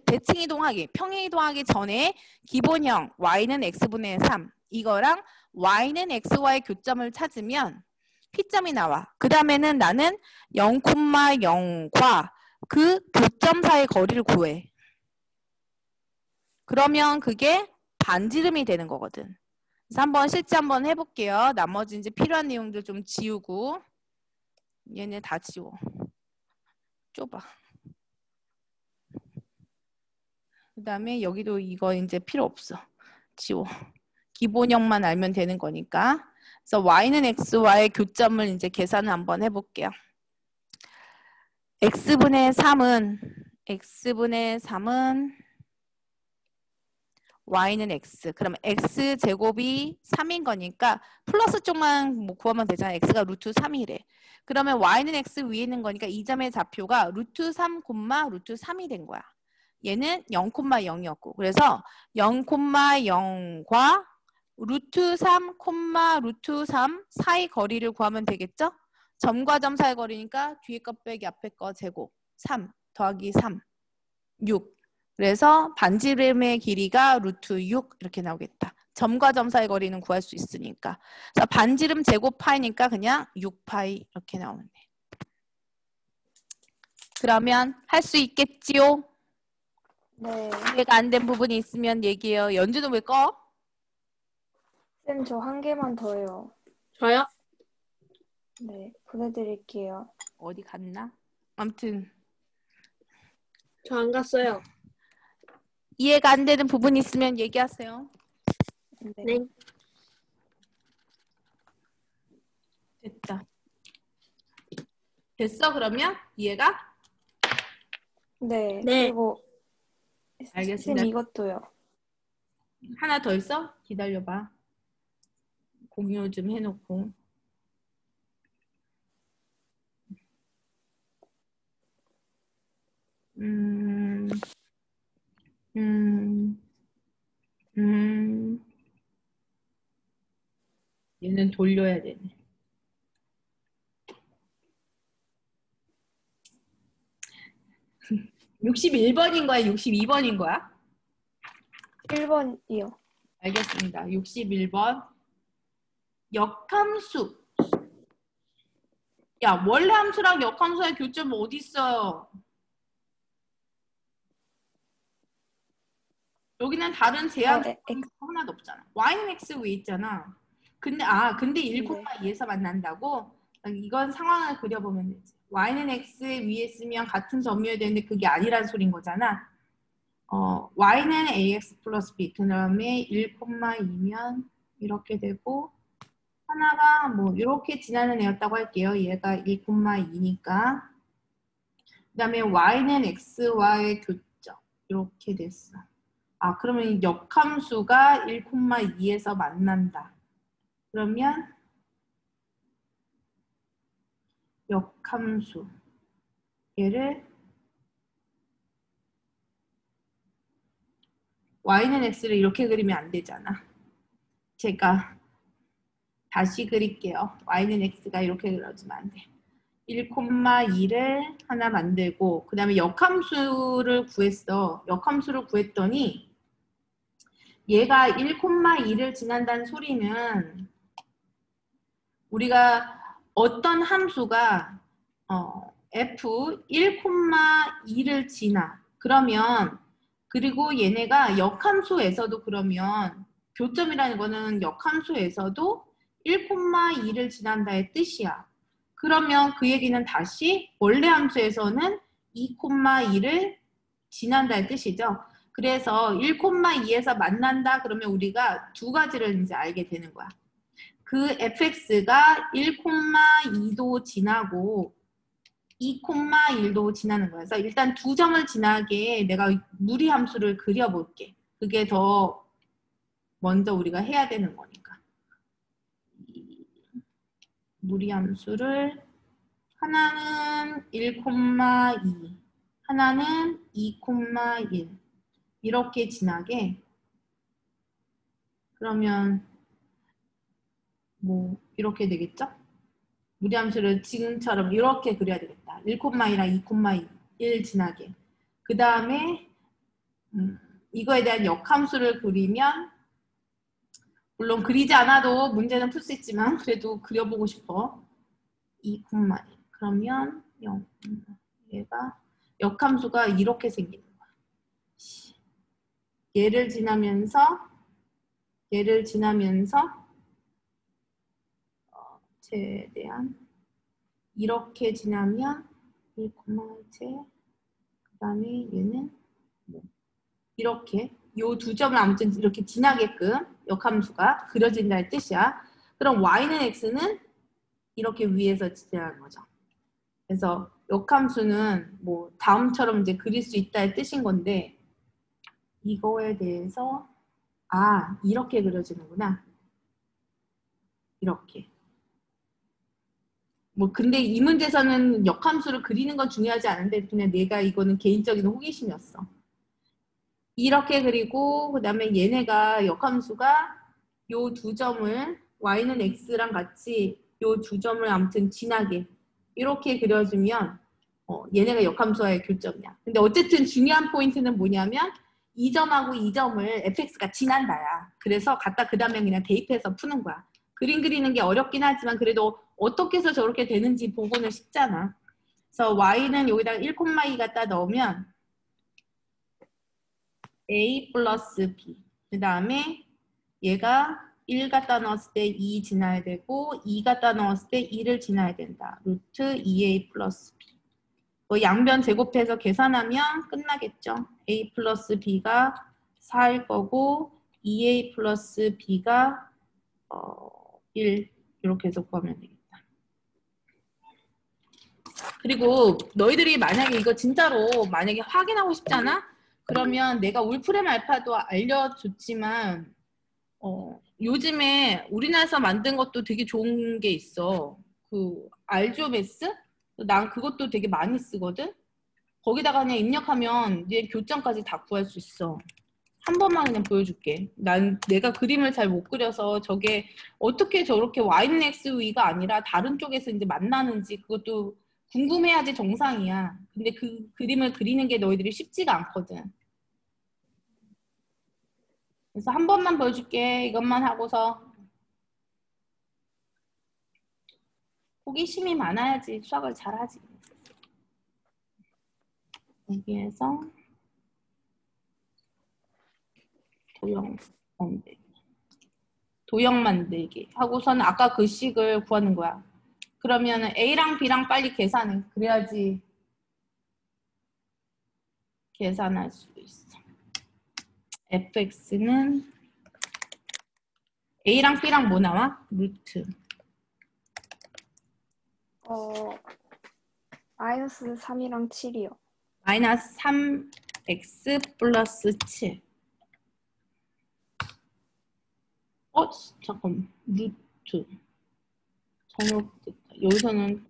대칭이동하기, 평행이동하기 전에 기본형 y는 x분의 3 이거랑 y는 x와의 교점을 찾으면 P점이 나와. 그 다음에는 나는 0,0과 그 교점 사이의 거리를 구해. 그러면 그게 반지름이 되는 거거든. 그래서 실제 한번 해볼게요. 나머지 이제 필요한 내용들 좀 지우고 얘네 다 지워. 좁아. 그 다음에 여기도 이거 이제 필요 없어. 지워. 기본형만 알면 되는 거니까. 그래서 y는 x와의 교점을 이제 계산을 한번 해볼게요. x분의 3은 y는 x. 그러면 x제곱이 3인 거니까 플러스 쪽만 뭐 구하면 되잖아. x가 루트 3이래. 그러면 y는 x 위에 있는 거니까 이 점의 좌표가 루트 3, 루트 3이 된 거야. 얘는 0,0이었고. 그래서 0,0과 루트 3, 루트 3 사이 거리를 구하면 되겠죠? 점과 점 사이 거리니까 뒤에 거 빼기 앞에 거 제곱 3 더하기 3 6 그래서 반지름의 길이가 루트 6 이렇게 나오겠다. 점과 점 사이 거리는 구할 수 있으니까. 자, 반지름 제곱 파이니까 그냥 6파이 이렇게 나오네. 그러면 할 수 있겠지요? 네. 이해가 안 된 부분이 있으면 얘기해요. 연주는 왜 꺼? 쌤, 저 한 개만 더요. 저요? 네, 보내드릴게요. 어디 갔나? 아무튼 저 안 갔어요. 이해가 안 되는 부분이 있으면 얘기하세요. 네. 됐다. 됐어 그러면? 이해가? 네. 네. 그리고 알겠습니다. 쌤 이것도요. 하나 더 있어? 기다려봐. 공유 좀 해놓고. 음, 음, 얘는 돌려야 되네. 61번인 거야? 62번인 거야? 1번이요. 알겠습니다. 61번. 역함수. 야, 원래 함수랑 역함수의 교점은 어디 있어? 여기는 다른 제한 하나도 없잖아. y는 x 위에 있잖아. 근데 1,2에서 만난다고? 이건 상황을 그려보면 되지. y는 x 위에 있으면 같은 점이어야 되는데 그게 아니란 소린 거잖아. y는 ax 플러스 b 그 다음에 1,2면 이렇게 되고 하나가 뭐 이렇게 지나는 애였다고 할게요. 얘가 1,2니까 그 다음에 y는 x와의 교점 이렇게 됐어. 그러면 역함수가 1,2에서 만난다. 그러면 역함수 얘를 y는 x를 이렇게 그리면 안 되잖아. 제가 다시 그릴게요. y는 x가 이렇게 그려주면 안 돼. 1,2를 하나 만들고 그 다음에 역함수를 구했어. 역함수를 구했더니 얘가 1,2를 지난다는 소리는 우리가 어떤 함수가 f 1,2를 지나 그러면 그리고 얘네가 역함수에서도 그러면 교점이라는 거는 역함수에서도 1,2를 지난다의 뜻이야. 그러면 그 얘기는 다시 원래 함수에서는 2,2를 지난다의 뜻이죠. 그래서 1,2에서 만난다 그러면 우리가 두 가지를 이제 알게 되는 거야. 그 fx가 1,2도 지나고 2,1도 지나는 거야. 그래서 일단 두 점을 지나게 내가 무리함수를 그려볼게. 그게 더 먼저 우리가 해야 되는 거니까. 무리함수를 하나는 1,2 하나는 2,1 이렇게 지나게 그러면 뭐 이렇게 되겠죠? 무리함수를 지금처럼 이렇게 그려야 되겠다. 1,2랑 2,1 지나게. 그 다음에 이거에 대한 역함수를 그리면 물론 그리지 않아도 문제는 풀 수 있지만 그래도 그려보고 싶어. 2,1 그러면 0 얘가 역함수가 이렇게 생기는 거야. 얘를 지나면서 최대한 이렇게 지나면 1,제 그 다음에 얘는 이렇게 요 두 점을 아무튼 이렇게 지나게끔 역함수가 그려진다는 뜻이야. 그럼 y는 x는 이렇게 위에서 지나는 거죠. 그래서 역함수는 뭐 다음처럼 이제 그릴 수 있다의 뜻인 건데 이거에 대해서 이렇게 그려지는구나. 이렇게. 뭐 근데 이 문제에서는 역함수를 그리는 건 중요하지 않은데 그냥 내가 이거는 개인적인 호기심이었어. 이렇게 그리고 그 다음에 얘네가 역함수가 요 두 점을 y는 x랑 같이 요 두 점을 아무튼 지나게 이렇게 그려주면 얘네가 역함수와의 교점이야. 근데 어쨌든 중요한 포인트는 뭐냐면 이 점하고 이 점을 fx가 지난다야. 그래서 갖다 그 다음에 그냥 대입해서 푸는 거야. 그림 그리는 게 어렵긴 하지만 그래도 어떻게 해서 저렇게 되는지 보고는 쉽잖아. 그래서 y는 여기다가 1,2 갖다 넣으면 a 플러스 b 그 다음에 얘가 1 갖다 넣었을 때 2 지나야 되고 2 갖다 넣었을 때 2를 지나야 된다. 루트 2a 플러스 b 양변 제곱해서 계산하면 끝나겠죠. a 플러스 b가 4일 거고 2a 플러스 b가 1 이렇게 해서 구하면 되겠다. 그리고 너희들이 만약에 이거 진짜로 만약에 확인하고 싶잖아? 그러면 내가 울프렘 알파도 알려줬지만 요즘에 우리나라에서 만든 것도 되게 좋은 게 있어. 그 알조메스? 난 그것도 되게 많이 쓰거든. 거기다가 그냥 입력하면 얘 교점까지 다 구할 수 있어. 한 번만 그냥 보여줄게. 난 내가 그림을 잘 못 그려서 저게 어떻게 저렇게 YXV가 아니라 다른 쪽에서 이제 만나는지 그것도 궁금해야지 정상이야. 근데 그 그림을 그리는 게 너희들이 쉽지가 않거든. 그래서 한 번만 보여줄게. 이것만 하고서. 호기심이 많아야지 수학을 잘하지. 여기에서 도형 만들기 하고서는 아까 그 식을 구하는 거야. 그러면 A랑 B랑 빨리 계산해. 그래야지 계산할 수 있어. fx는 A랑 B랑 뭐 나와? 루트. 마이너스 3이랑 7이요. 마이너스 3x 플러스 7. 잠깐. 루트. 정역됐다. 여기서는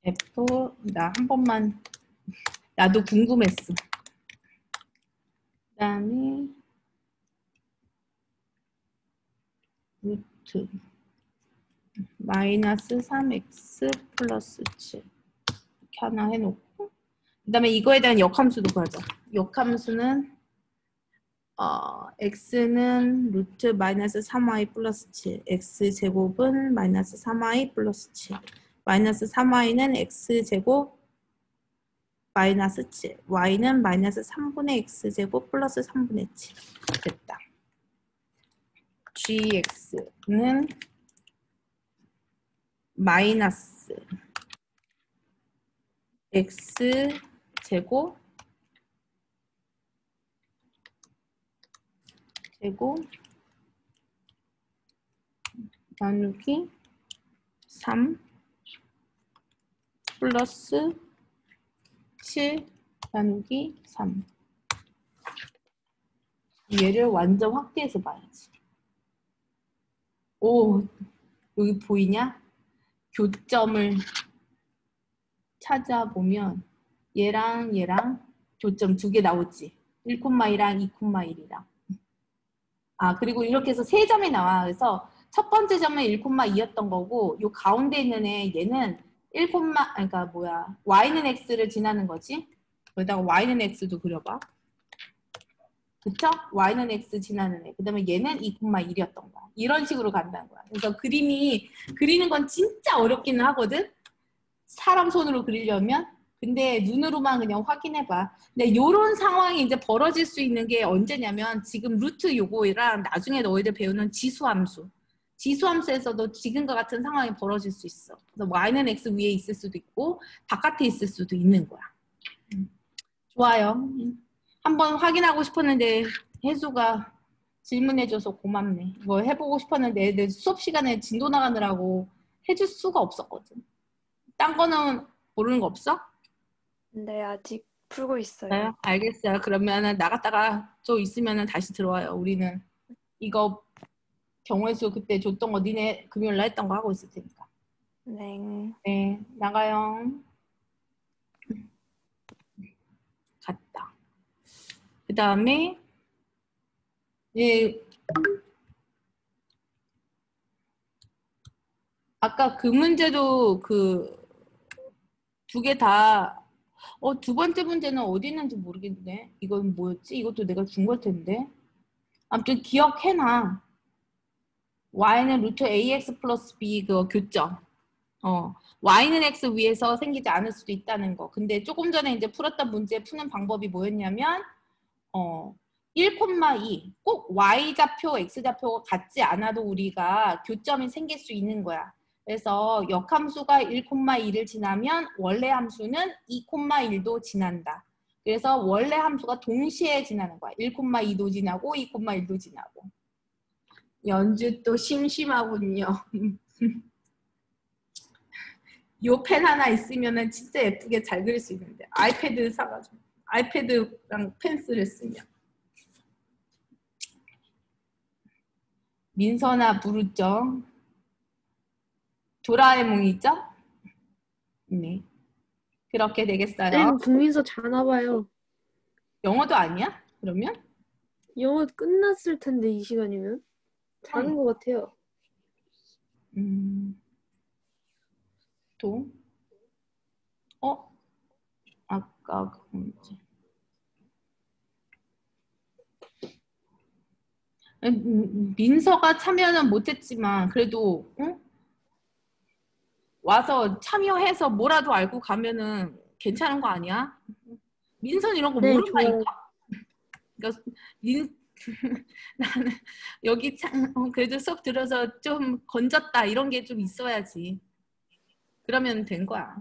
f 나 한 번만 나도 궁금했어. 그 다음에 루트 마이너스 3x 플러스 7 이렇게 하나 해놓고 그 다음에 이거에 대한 역함수도 구하자. 역함수는 x는 루트 마이너스 3y 플러스 7 x제곱은 마이너스 3y 플러스 7 마이너스 3y는 x제곱 마이너스 7 y는 마이너스 3분의 x제곱 플러스 3분의 7 됐다. gx는 마이너스 x제곱 나누기 3 플러스 7 나누기 3 얘를 완전 확대해서 봐야지. 오, 여기 보이냐? 교점을 찾아보면 얘랑 교점 두 개 나오지. 1,2랑 2,1이랑. 그리고 이렇게 해서 세 점이 나와. 그래서 첫 번째 점은 1,2였던 거고 요 가운데 있는 얘는 그러니까 뭐야? y는 x를 지나는 거지. 거기다가 y는 x도 그려봐. 그쵸? y는 x 지나는 애. 그 다음에 얘는 2,1이었던 거야. 이런 식으로 간다는 거야. 그래서 그리는 건 진짜 어렵기는 하거든? 사람 손으로 그리려면. 근데 눈으로만 그냥 확인해봐. 근데 요런 상황이 이제 벌어질 수 있는 게 언제냐면 지금 루트 요거랑 나중에 너희들 배우는 지수함수. 지수함수에서도 지금과 같은 상황이 벌어질 수 있어. 그래서 y는 x 위에 있을 수도 있고 바깥에 있을 수도 있는 거야. 좋아요. 한번 확인하고 싶었는데 혜수가 질문해줘서 고맙네. 이거 해보고 싶었는데 애들 수업 시간에 진도 나가느라고 해줄 수가 없었거든. 딴 거는 모르는 거 없어? 네, 아직 풀고 있어요. 네, 알겠어요. 그러면은 나갔다가 좀 있으면은 다시 들어와요. 우리는 이거 경우의 수 그때 줬던 거 니네 금요일날 했던 거 하고 있을 테니까. 네. 네, 나가요. 갔다. 그 다음에 아까 그 문제도 그 두 개 다 두 번째 문제는 어디 있는지 모르겠네. 이건 뭐였지? 이것도 내가 준 걸 텐데. 아무튼 기억해놔. y는 루트 ax 플러스 b 그 교점. y는 x 위에서 생기지 않을 수도 있다는 거. 근데 조금 전에 이제 풀었던 문제 푸는 방법이 뭐였냐면 1,2 꼭 y좌표, x좌표가 같지 않아도 우리가 교점이 생길 수 있는 거야. 그래서 역함수가 1,2를 지나면 원래 함수는 2,1도 지난다. 그래서 원래 함수가 동시에 지나는 거야. 1,2도 지나고 2,1도 지나고. 연주 또 심심하군요. 요 펜 하나 있으면은 진짜 예쁘게 잘 그릴 수 있는데 아이패드 사가지고 아이패드랑 펜슬을 쓰면 민서나 부르죠. 도라에몽이 있죠? 네. 그렇게 되겠어요. 쌤 국민서 자나 봐요. 영어도 아니야? 그러면? 영어 끝났을 텐데 이 시간이면 자는 것 같아요. 또? 아까 그 문제. 민서가 참여는 못했지만 그래도 응? 와서 참여해서 뭐라도 알고 가면은 괜찮은 거 아니야? 민선 이런 거 네, 모른다니까? 좋아요. 그러니까 나는 여기 그래도 수업 들어서 좀 건졌다 이런 게 좀 있어야지. 그러면 된 거야.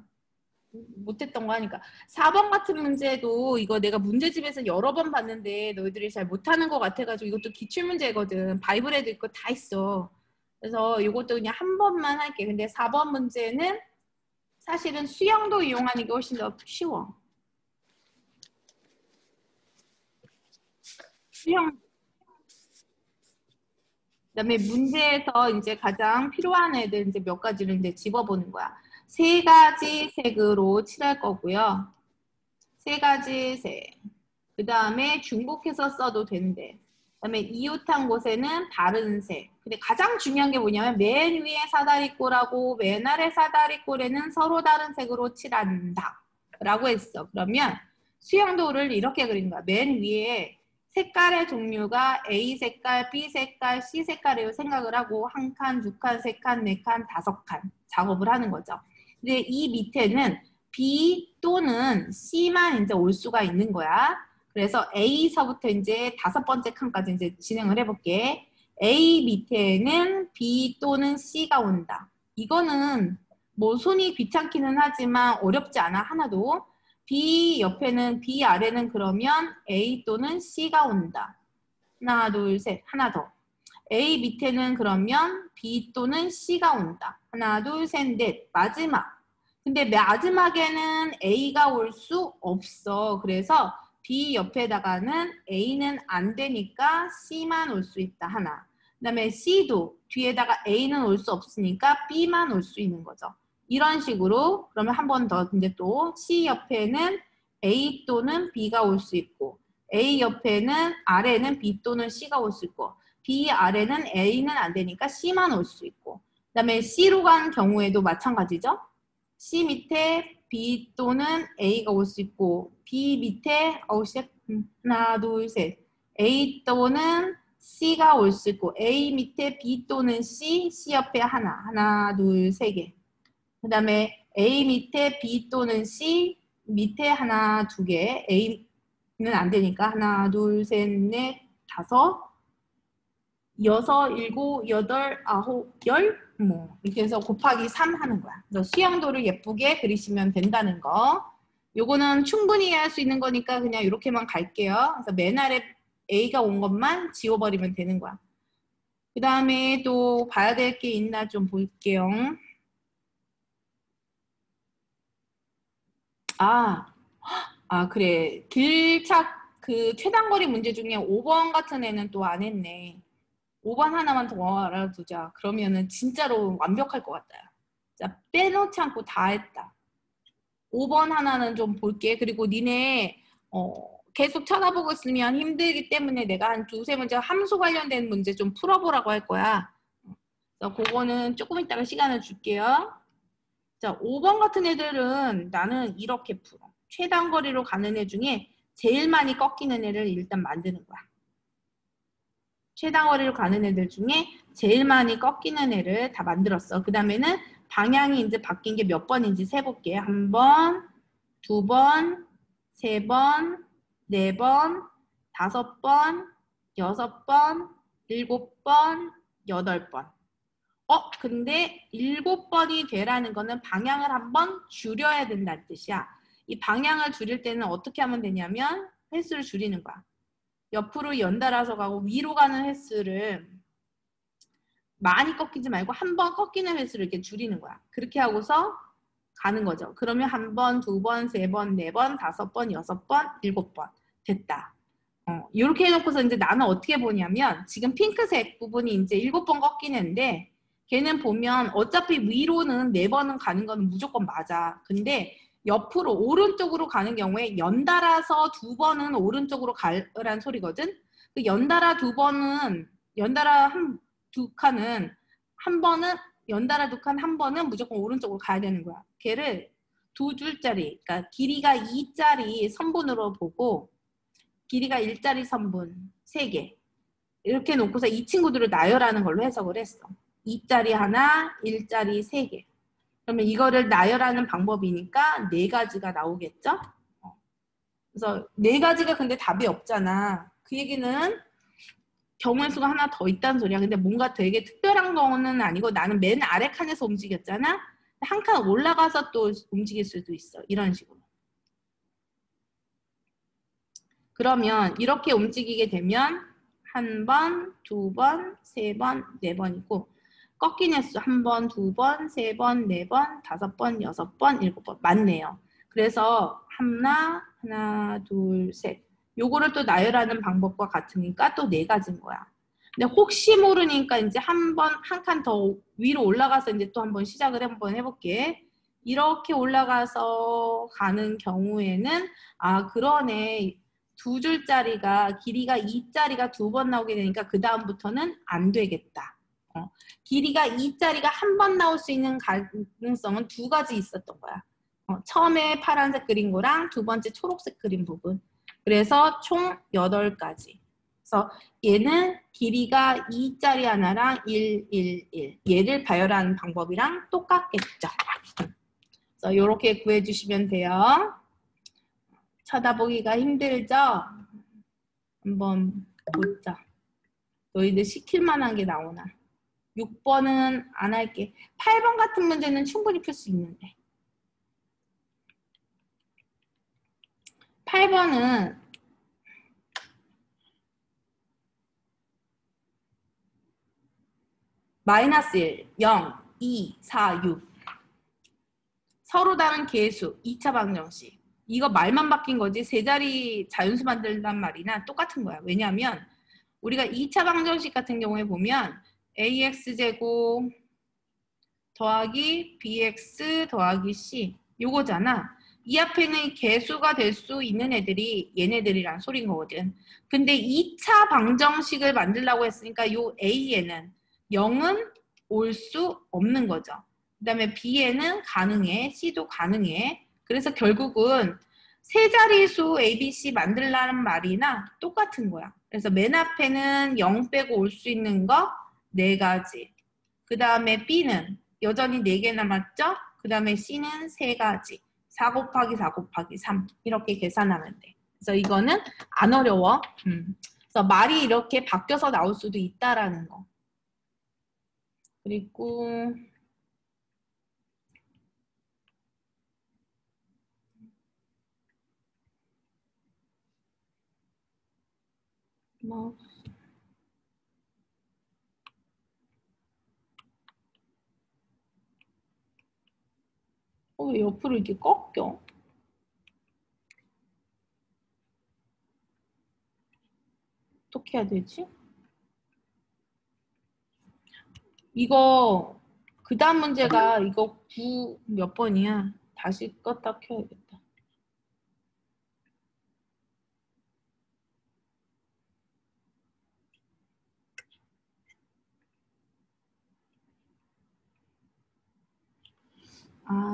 못했던 거 하니까. 4번 같은 문제도 이거 내가 문제집에서 여러 번 봤는데 너희들이 잘 못하는 것 같아가지고 이것도 기출문제거든. 바이블에도 있고 다 있어. 그래서 이것도 그냥 한 번만 할게. 근데 4번 문제는 사실은 수영도 이용하는 게 훨씬 더 쉬워. 수영. 그다음에 문제에서 이제 가장 필요한 애들 이제 몇 가지를 이제 집어보는 거야. 3가지 색으로 칠할 거고요. 3가지 색. 그 다음에 중복해서 써도 되는데. 그 다음에 이웃한 곳에는 다른 색. 근데 가장 중요한 게 뭐냐면 맨 위에 사다리꼴하고 맨 아래 사다리꼴에는 서로 다른 색으로 칠한다. 라고 했어. 그러면 수영도를 이렇게 그린 거야. 맨 위에 색깔의 종류가 A 색깔, B 색깔, C 색깔이라고 생각을 하고 한 칸, 두 칸, 세 칸, 네 칸, 5칸 작업을 하는 거죠. 근데 이 밑에는 B 또는 C만 이제 올 수가 있는 거야. 그래서 A서부터 이제 5번째 칸까지 이제 진행을 해볼게. A 밑에는 B 또는 C가 온다. 이거는 뭐 손이 귀찮기는 하지만 어렵지 않아 하나도. B 옆에는 B 아래는 그러면 A 또는 C가 온다. 하나 둘 셋 하나 더. A 밑에는 그러면 B 또는 C가 온다. 하나 둘 셋 넷 마지막. 근데 마지막에는 A가 올 수 없어. 그래서 B 옆에다가는 A는 안 되니까 C만 올 수 있다. 하나. 그 다음에 C도 뒤에다가 A는 올 수 없으니까 B만 올 수 있는 거죠. 이런 식으로 그러면 한 번 더 근데 또 C 옆에는 A 또는 B가 올 수 있고 A 옆에는 아래는 B 또는 C가 올 수 있고 B 아래는 A는 안 되니까 C만 올 수 있고 그 다음에 C로 간 경우에도 마찬가지죠. C 밑에 B 또는 A가 올 수 있고 B 밑에 하나 둘 셋 A 또는 C가 올 수 있고 A 밑에 B 또는 C, C 옆에 하나 둘 세 개. 그 다음에 A 밑에 B 또는 C 밑에 하나 두 개. A는 안 되니까 하나 둘 셋 넷 다섯 여섯, 일곱, 여덟, 아홉, 열, 뭐 이렇게 해서 곱하기 3 하는 거야. 그래서 수영도를 예쁘게 그리시면 된다는 거. 요거는 충분히 할 수 있는 거니까 그냥 이렇게만 갈게요. 그래서 맨 아래 A가 온 것만 지워버리면 되는 거야. 그 다음에 또 봐야 될 게 있나 좀 볼게요. 그래. 길착 그 최단거리 문제 중에 5번 같은 애는 또 안 했네. 5번 하나만 더 알아두자. 그러면은 진짜로 완벽할 것 같아요. 자, 빼놓지 않고 다 했다. 5번 하나는 좀 볼게. 그리고 니네 계속 쳐다보고 있으면 힘들기 때문에 내가 한 2, 3문제 함수 관련된 문제 좀 풀어보라고 할 거야. 그래서 그거는 조금 이따가 시간을 줄게요. 자, 5번 같은 애들은 나는 이렇게 풀어. 최단거리로 가는 애 중에 제일 많이 꺾이는 애를 일단 만드는 거야. 최단거리로 가는 애들 중에 제일 많이 꺾이는 애를 다 만들었어. 그 다음에는 방향이 이제 바뀐 게 몇 번인지 세볼게. 1번, 2번, 3번, 4번, 5번, 6번, 7번, 8번. 근데 7번이 되라는 거는 방향을 한번 줄여야 된다는 뜻이야. 이 방향을 줄일 때는 어떻게 하면 되냐면 횟수를 줄이는 거야. 옆으로 연달아서 가고 위로 가는 횟수를 많이 꺾이지 말고 한 번 꺾이는 횟수를 이렇게 줄이는 거야. 그렇게 하고서 가는 거죠. 그러면 한 번, 두 번, 세 번, 네 번, 다섯 번, 여섯 번, 일곱 번 됐다. 이렇게 해놓고서 이제 나는 어떻게 보냐면 지금 핑크색 부분이 이제 일곱 번 꺾이는데 걔는 보면 어차피 위로는 네 번은 가는 거는 무조건 맞아. 근데 옆으로 오른쪽으로 가는 경우에 연달아서 두 번은 오른쪽으로 가란 소리거든. 그 연달아 두 번은 연달아 두 칸은 한 번은 연달아 두 칸 한 번은 무조건 오른쪽으로 가야 되는 거야. 걔를 두 줄짜리, 그러니까 길이가 2짜리 선분으로 보고 길이가 1짜리 선분 3개 이렇게 놓고서 이 친구들을 나열하는 걸로 해석을 했어. 2짜리 하나, 1짜리 3개. 그러면 이거를 나열하는 방법이니까 4가지가 나오겠죠? 그래서 4가지가 근데 답이 없잖아. 그 얘기는 경우의 수가 하나 더 있다는 소리야. 근데 뭔가 되게 특별한 거는 아니고 나는 맨 아래 칸에서 움직였잖아. 한 칸 올라가서 또 움직일 수도 있어. 이런 식으로. 그러면 이렇게 움직이게 되면 한 번, 두 번, 세 번, 네 번이고 꺾인 횟수 한 번, 두 번, 세 번, 네 번, 다섯 번, 여섯 번, 일곱 번 맞네요. 그래서 하나, 둘, 셋. 요거를 또 나열하는 방법과 같으니까 또 4가지인 거야. 근데 혹시 모르니까 이제 한 칸 더 위로 올라가서 이제 또 한번 시작을 한번 해볼게. 이렇게 올라가서 가는 경우에는 그러네. 두 줄짜리가 길이가 2짜리가 두 번 나오게 되니까 그 다음부터는 안 되겠다. 길이가 2짜리가 한 번 나올 수 있는 가능성은 2가지 있었던 거야. 처음에 파란색 그린 거랑 두 번째 초록색 그린 부분. 그래서 총 8가지. 그래서 얘는 길이가 2짜리 하나랑 1, 1, 1. 얘를 배열하는 방법이랑 똑같겠죠. 그래서 이렇게 구해주시면 돼요. 쳐다보기가 힘들죠? 한번 보자. 너희들 시킬 만한 게 나오나? 6번은 안 할게. 8번 같은 문제는 충분히 풀 수 있는데. 8번은 마이너스 1, 0, 2, 4, 6. 서로 다른 개수, 2차 방정식. 이거 말만 바뀐 거지 세 자리 자연수 만들단 말이나 똑같은 거야. 왜냐하면 우리가 2차 방정식 같은 경우에 보면 ax제곱 더하기 bx 더하기 c 요거잖아. 이 앞에는 개수가 될 수 있는 애들이 얘네들이란 소린 거거든. 근데 2차 방정식을 만들려고 했으니까 요 a에는 0은 올 수 없는 거죠. 그 다음에 b에는 가능해, c도 가능해. 그래서 결국은 세 자리수 ABC 만들라는 말이나 똑같은 거야. 그래서 맨 앞에는 0 빼고 올 수 있는 거 4가지. 그 다음에 B는 여전히 4개 남았죠? 그 다음에 C는 3가지. 4 곱하기 4 곱하기 3 이렇게 계산하면 돼. 그래서 이거는 안 어려워. 그래서 말이 이렇게 바뀌어서 나올 수도 있다라는 거. 그리고 뭐 왜 옆으로 이렇게 꺾여? 어떻게 해야 되지? 이거 그 다음 문제가 이거 9 몇 번이야? 다시 껐다 켜야겠다.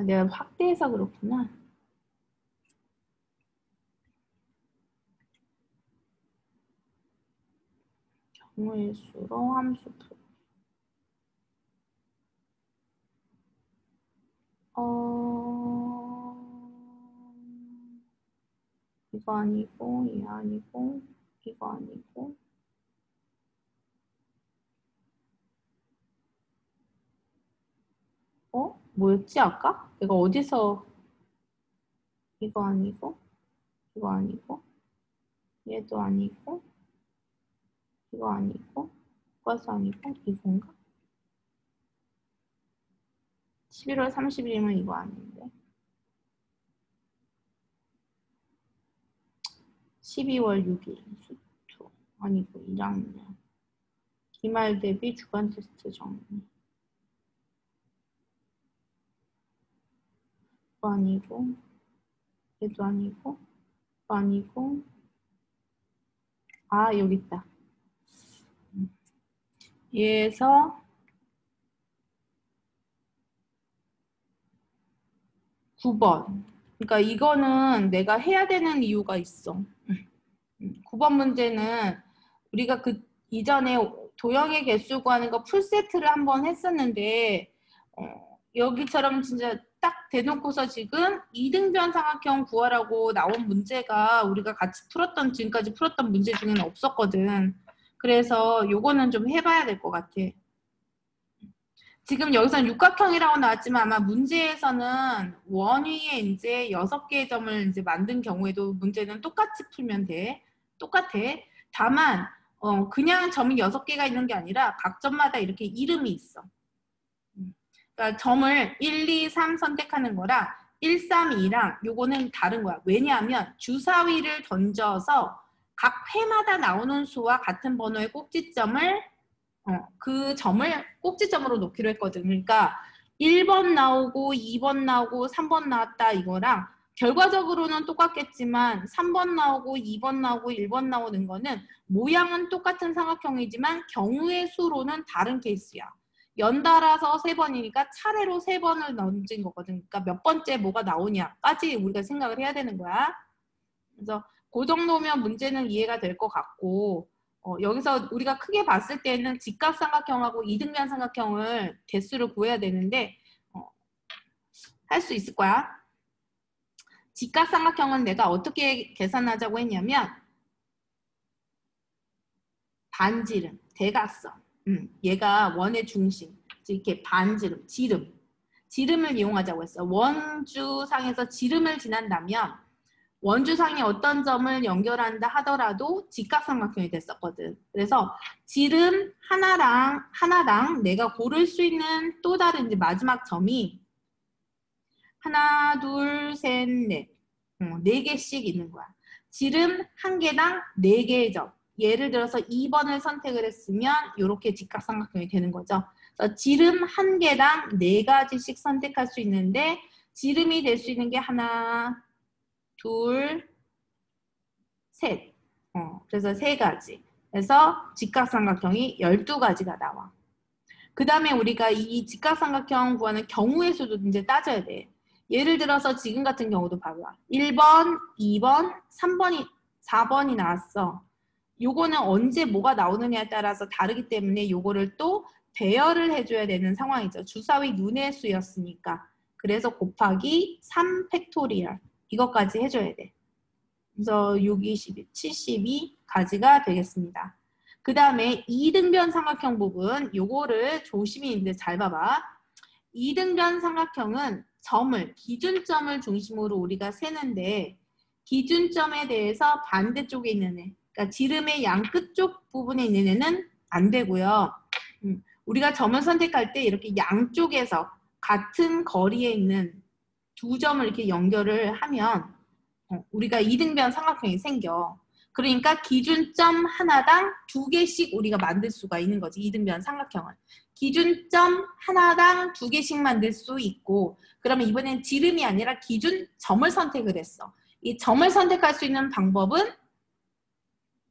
내가 확대해서 그렇구나. 경우의 수로 함수 풀. 이거 아니고, 얘 아니고, 이거 아니고. 뭐였지, 아까? 내가 어디서, 이거 아니고, 이거 아니고, 얘도 아니고, 이거 아니고, 이거도 아니고, 이건가? 11월 30일이면 이거 아닌데. 12월 6일 수토 아니고 1학년 기말 대비 주간 테스트 정리 아니고 얘도 아니고 아니고 아 여기 있다. 얘에서 9번. 그러니까 이거는 내가 해야 되는 이유가 있어. 9번 문제는 우리가 그 이전에 도형의 개수 구하는 거 풀세트를 한번 했었는데 여기처럼 진짜 딱 대놓고서 지금 이등변 삼각형 구하라고 나온 문제가 우리가 같이 풀었던 지금까지 풀었던 문제 중에는 없었거든. 그래서 요거는 좀 해봐야 될 것 같아. 지금 여기서는 육각형이라고 나왔지만 아마 문제에서는 원위에 이제 6개의 점을 이제 만든 경우에도 문제는 똑같이 풀면 돼. 똑같아. 다만 그냥 점이 6개가 있는 게 아니라 각 점마다 이렇게 이름이 있어. 그러니까 점을 1, 2, 3 선택하는 거랑 1, 3, 2랑 요거는 다른 거야. 왜냐하면 주사위를 던져서 각 회마다 나오는 수와 같은 번호의 꼭지점을 그 점을 꼭지점으로 놓기로 했거든. 그러니까 1번 나오고 2번 나오고 3번 나왔다 이거랑 결과적으로는 똑같겠지만 3번 나오고 2번 나오고 1번 나오는 거는 모양은 똑같은 삼각형이지만 경우의 수로는 다른 케이스야. 연달아서 3번이니까 차례로 3번을 던진 거거든. 그러니까 몇 번째 뭐가 나오냐까지 우리가 생각을 해야 되는 거야. 그래서 그 정도면 문제는 이해가 될 것 같고 여기서 우리가 크게 봤을 때는 직각삼각형하고 이등변 삼각형을 개수를 구해야 되는데 할 수 있을 거야. 직각삼각형은 내가 어떻게 계산하자고 했냐면 반지름, 대각선 얘가 원의 중심 이렇게 반지름, 지름을 이용하자고 했어. 원주상에서 지름을 지난다면 원주상에 어떤 점을 연결한다 하더라도 직각삼각형이 됐었거든. 그래서 지름 하나당 내가 고를 수 있는 또 다른 이제 마지막 점이 하나, 둘, 셋, 넷. 4개씩 있는 거야. 지름 한 개당 4개의 점. 예를 들어서 2번을 선택을 했으면 이렇게 직각삼각형이 되는 거죠. 그래서 지름 한 개당 4가지씩 선택할 수 있는데 지름이 될 수 있는 게 하나, 둘, 셋. 그래서 3가지. 그래서 직각삼각형이 12가지가 나와. 그 다음에 우리가 이 직각삼각형 구하는 경우의 수도 이제 따져야 돼. 예를 들어서 지금 같은 경우도 봐봐. 1번, 2번, 3번이, 4번이 나왔어. 요거는 언제 뭐가 나오느냐에 따라서 다르기 때문에 요거를 또 배열을 해줘야 되는 상황이죠. 주사위 눈의 수였으니까. 그래서 곱하기 3 팩토리얼. 이것까지 해줘야 돼. 그래서 6, 22, 72가지가 되겠습니다. 그 다음에 이등변 삼각형 부분, 요거를 조심히 이제 잘 봐봐. 이등변 삼각형은 점을, 기준점을 중심으로 우리가 세는데 기준점에 대해서 반대쪽에 있는 애, 그러니까 지름의 양 끝쪽 부분에 있는 애는 안 되고요. 우리가 점을 선택할 때 이렇게 양쪽에서 같은 거리에 있는 두 점을 이렇게 연결을 하면 우리가 이등변 삼각형이 생겨. 그러니까 기준점 하나당 2개씩 우리가 만들 수가 있는 거지. 이등변 삼각형은. 기준점 하나당 2개씩 만들 수 있고 그러면 이번엔 지름이 아니라 기준점을 선택을 했어. 이 점을 선택할 수 있는 방법은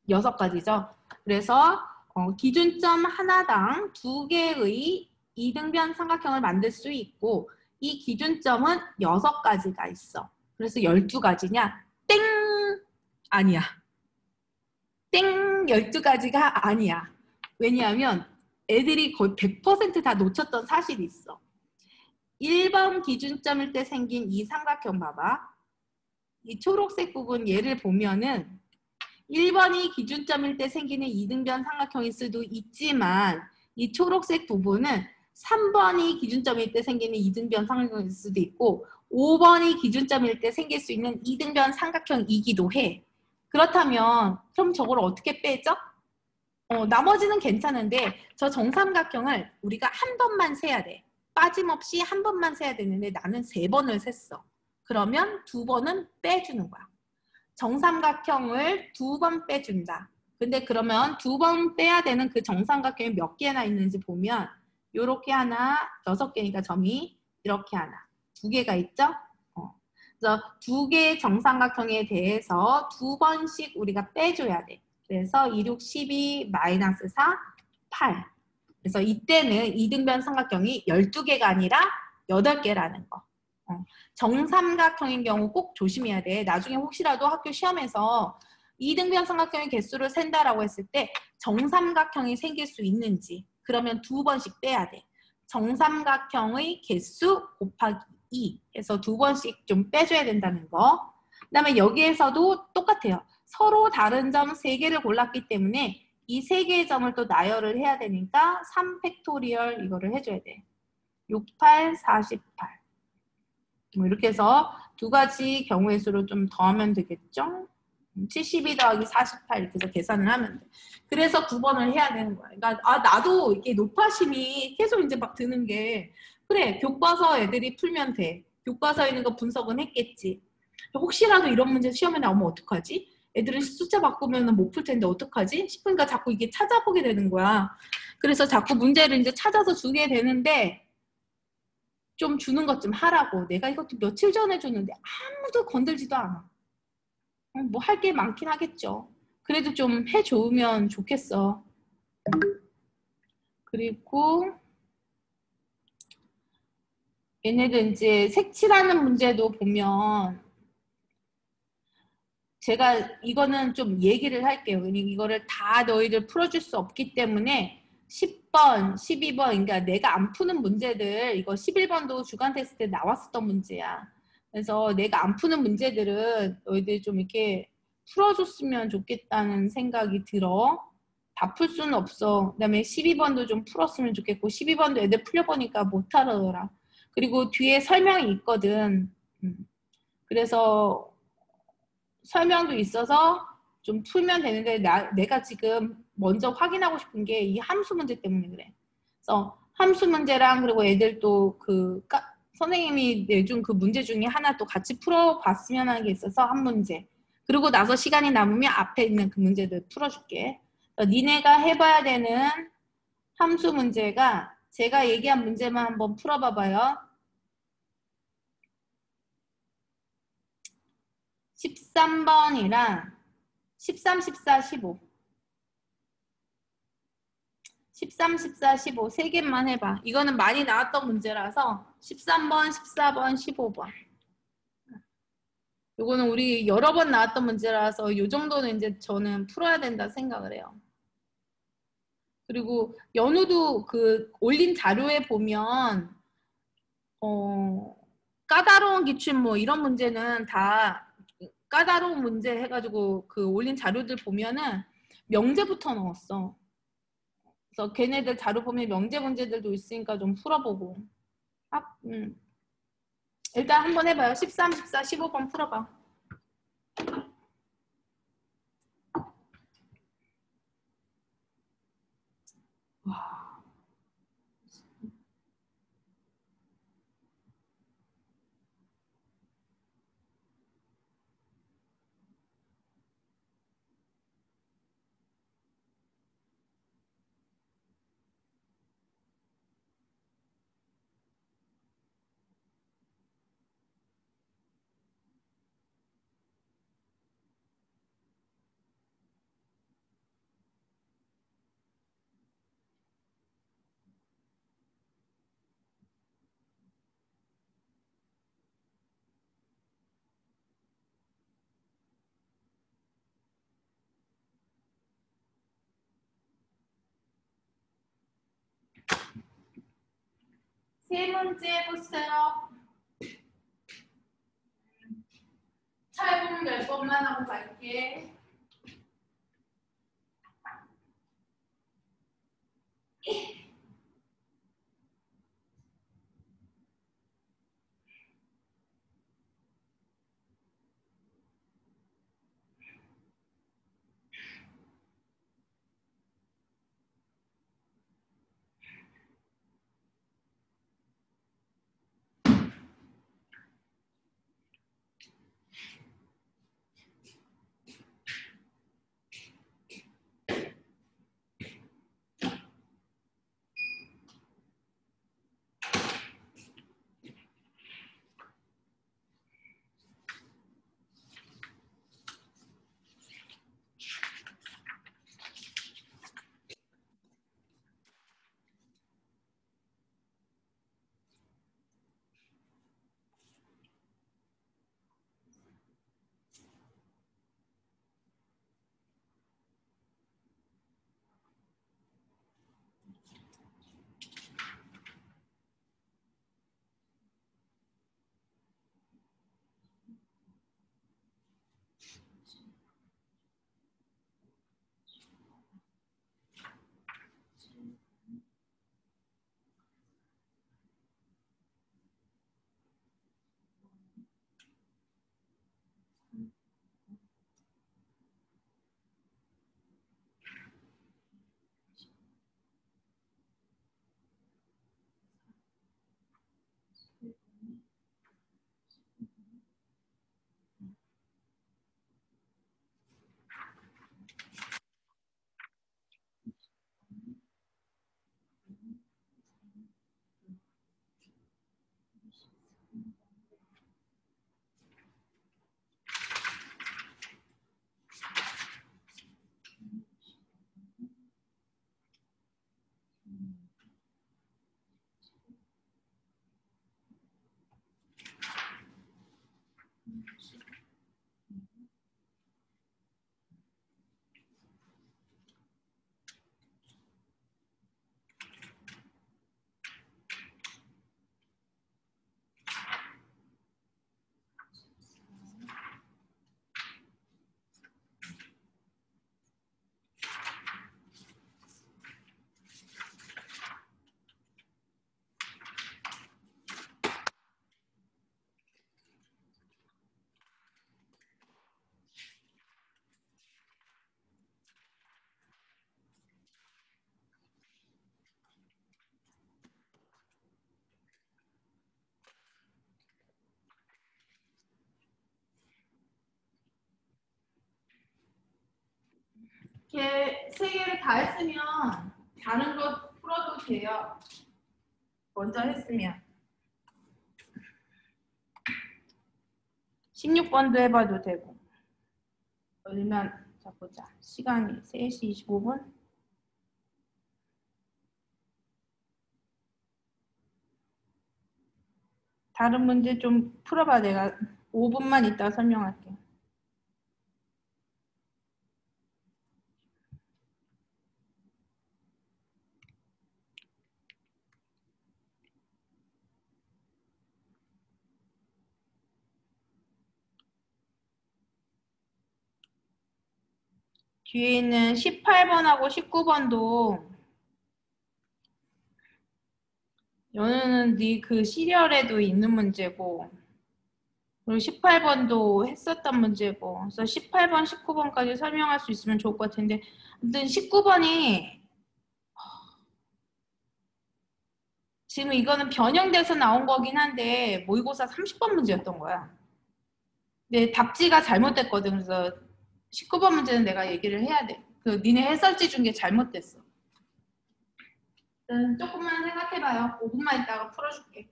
6가지죠. 그래서 기준점 하나당 2개의 이등변 삼각형을 만들 수 있고 이 기준점은 6가지가 있어. 그래서 12가지냐? 땡! 아니야. 땡! 12가지가 아니야. 왜냐하면 애들이 거의 100% 다 놓쳤던 사실이 있어. 1번 기준점일 때 생긴 이 삼각형 봐봐. 이 초록색 부분 얘를 보면은 1번이 기준점일 때 생기는 이등변 삼각형일 수도 있지만 이 초록색 부분은 3번이 기준점일 때 생기는 이등변 삼각형일 수도 있고 5번이 기준점일 때 생길 수 있는 이등변 삼각형이기도 해. 그렇다면 그럼 저걸 어떻게 빼죠? 나머지는 괜찮은데 저 정삼각형을 우리가 한 번만 세야 돼. 빠짐없이 한 번만 세야 되는데 나는 3번을 셌어. 그러면 2번은 빼주는 거야. 정삼각형을 2번 빼준다. 근데 그러면 2번 빼야 되는 그 정삼각형이 몇 개나 있는지 보면 요렇게 하나, 6개니까 점이 이렇게 하나, 2개가 있죠? 그래서 2개의 정삼각형에 대해서 2번씩 우리가 빼줘야 돼. 그래서 2, 6, 12, 마이너스 4, 8. 그래서 이때는 이등변 삼각형이 12개가 아니라 8개라는 거. 정삼각형인 경우 꼭 조심해야 돼. 나중에 혹시라도 학교 시험에서 이등변 삼각형의 개수를 센다라고 했을 때 정삼각형이 생길 수 있는지 그러면 2번씩 빼야 돼. 정삼각형의 개수 곱하기 2 해서 2번씩 좀 빼줘야 된다는 거. 그 다음에 여기에서도 똑같아요. 서로 다른 점 3개를 골랐기 때문에 이 3개의 점을 또 나열을 해야 되니까 3팩토리얼 이거를 해줘야 돼. 68, 48. 뭐 이렇게 해서 2가지 경우의 수를 좀 더하면 되겠죠? 72 더하기 48 이렇게 해서 계산을 하면 돼. 그래서 9번을 해야 되는 거야. 그러니까 나도 이게 노파심이 계속 이제 막 드는 게 그래 교과서 애들이 풀면 돼. 교과서에 있는 거 분석은 했겠지. 혹시라도 이런 문제 시험에 나오면 어떡하지? 애들은 숫자 바꾸면 못 풀 텐데 어떡하지? 싶으니까 자꾸 이게 찾아보게 되는 거야. 그래서 자꾸 문제를 이제 찾아서 주게 되는데 좀 주는 것 좀 하라고. 내가 이것도 며칠 전에 줬는데 아무도 건들지도 않아. 뭐 할 게 많긴 하겠죠. 그래도 좀 해줘면 좋겠어. 그리고 얘네들 이제 색칠하는 문제도 보면 제가 이거는 좀 얘기를 할게요. 이거를 다 너희들 풀어줄 수 없기 때문에 10번, 12번, 그러니까 내가 안 푸는 문제들, 이거 11번도 주간 테스트 때 나왔었던 문제야. 그래서 내가 안 푸는 문제들은 너희들 좀 이렇게 풀어줬으면 좋겠다는 생각이 들어. 다 풀 수는 없어. 그 다음에 12번도 좀 풀었으면 좋겠고 12번도 애들 풀려보니까 못하더라. 그리고 뒤에 설명이 있거든. 그래서 설명도 있어서 좀 풀면 되는데 내가 지금 먼저 확인하고 싶은 게 이 함수 문제 때문에 그래. 그래서 함수 문제랑 그리고 애들 또 선생님이 내준 그 문제 중에 하나 또 같이 풀어봤으면 하는 게 있어서 한 문제. 그리고 나서 시간이 남으면 앞에 있는 그 문제들 풀어줄게. 니네가 해봐야 되는 함수 문제가 제가 얘기한 문제만 한번 풀어봐봐요. 13번이랑 13, 14, 15. 13, 14, 15. 3개만 해봐. 이거는 많이 나왔던 문제라서 13번, 14번, 15번. 이거는 우리 여러 번 나왔던 문제라서 이 정도는 이제 저는 풀어야 된다 생각을 해요. 그리고 연우도 그 올린 자료에 보면 까다로운 기출 뭐 이런 문제는 다 까다로운 문제 해가지고 그 올린 자료들 보면은 명제부터 넣었어. 그래서 걔네들 자료 보면 명제 문제들도 있으니까 좀 풀어보고. 일단 한번 해봐요. 13, 14, 15번 풀어봐. 와. 세 문제 보세요. 찰분 10번만 하고 갈게. 이렇게 세 개를 다 했으면 다른 거 풀어도 돼요. 먼저 했으면. 16번도 해봐도 되고. 얼마, 자 보자. 시간이 3시 25분. 다른 문제 좀 풀어봐. 내가 5분만 이따 설명할게. 뒤에 있는 18번하고 19번도 연우는 네 그 시리얼에도 있는 문제고 그리고 18번도 했었던 문제고 그래서 18번, 19번까지 설명할 수 있으면 좋을 것 같은데 아무튼 19번이 지금 이거는 변형돼서 나온 거긴 한데 모의고사 30번 문제였던 거야. 근데 답지가 잘못됐거든. 그래서 19번 문제는 내가 얘기를 해야 돼. 그 니네 해설지 준 게 잘못됐어. 일단 조금만 생각해봐요. 5분만 있다가 풀어줄게.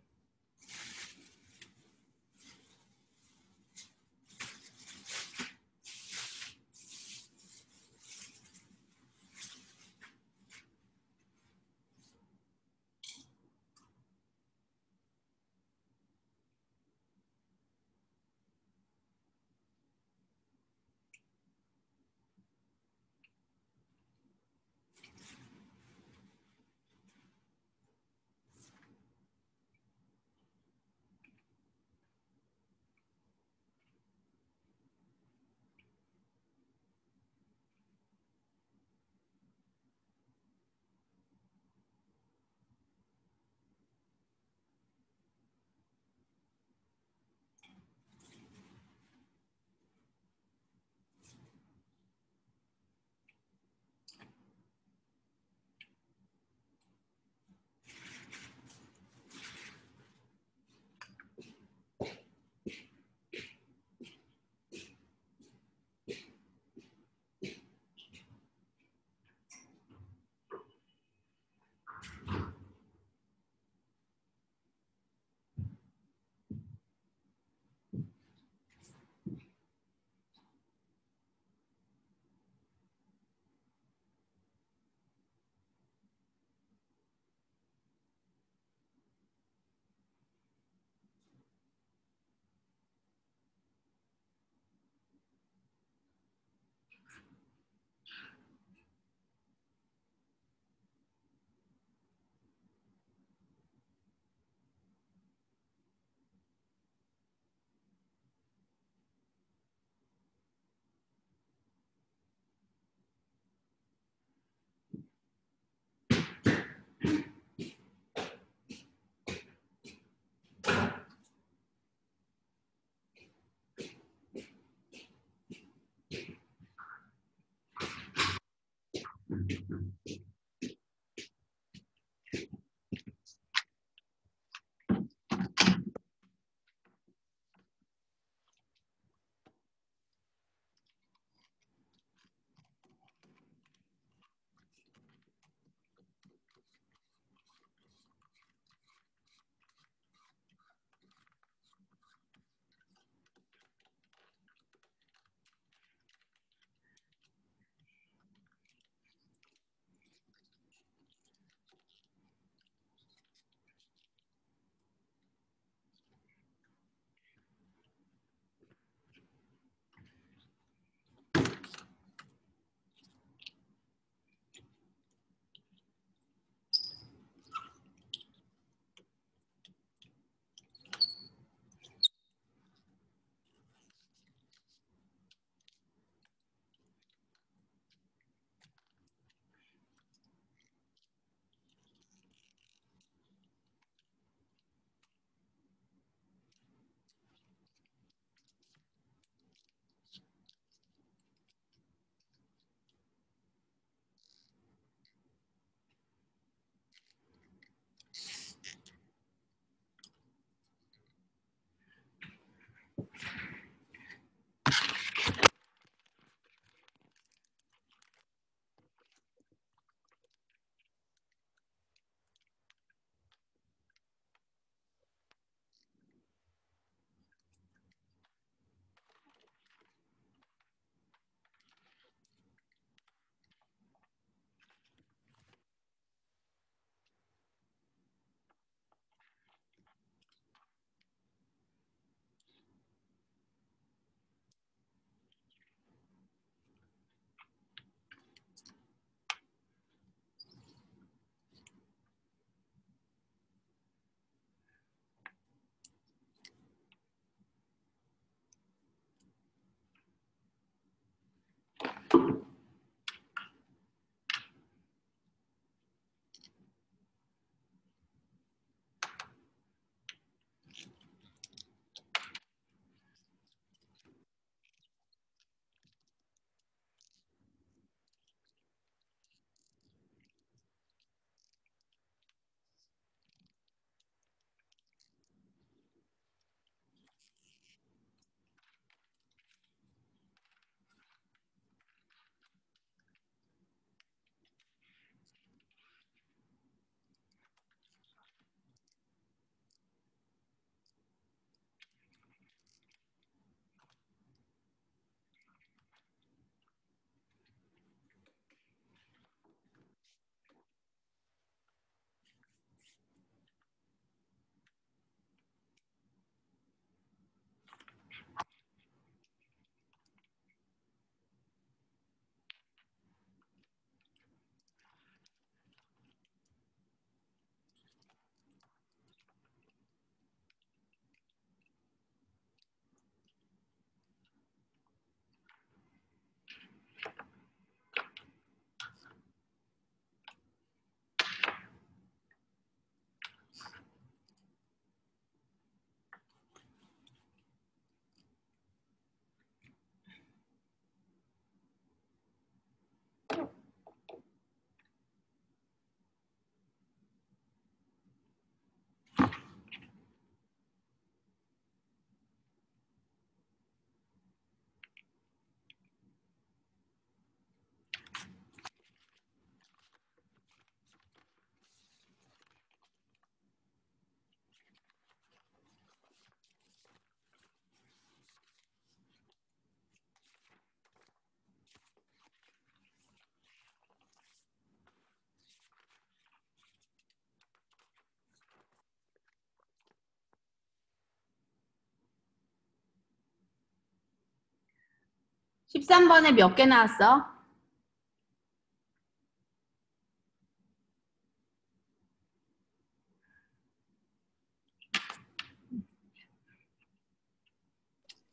(13번에) 몇 개 나왔어?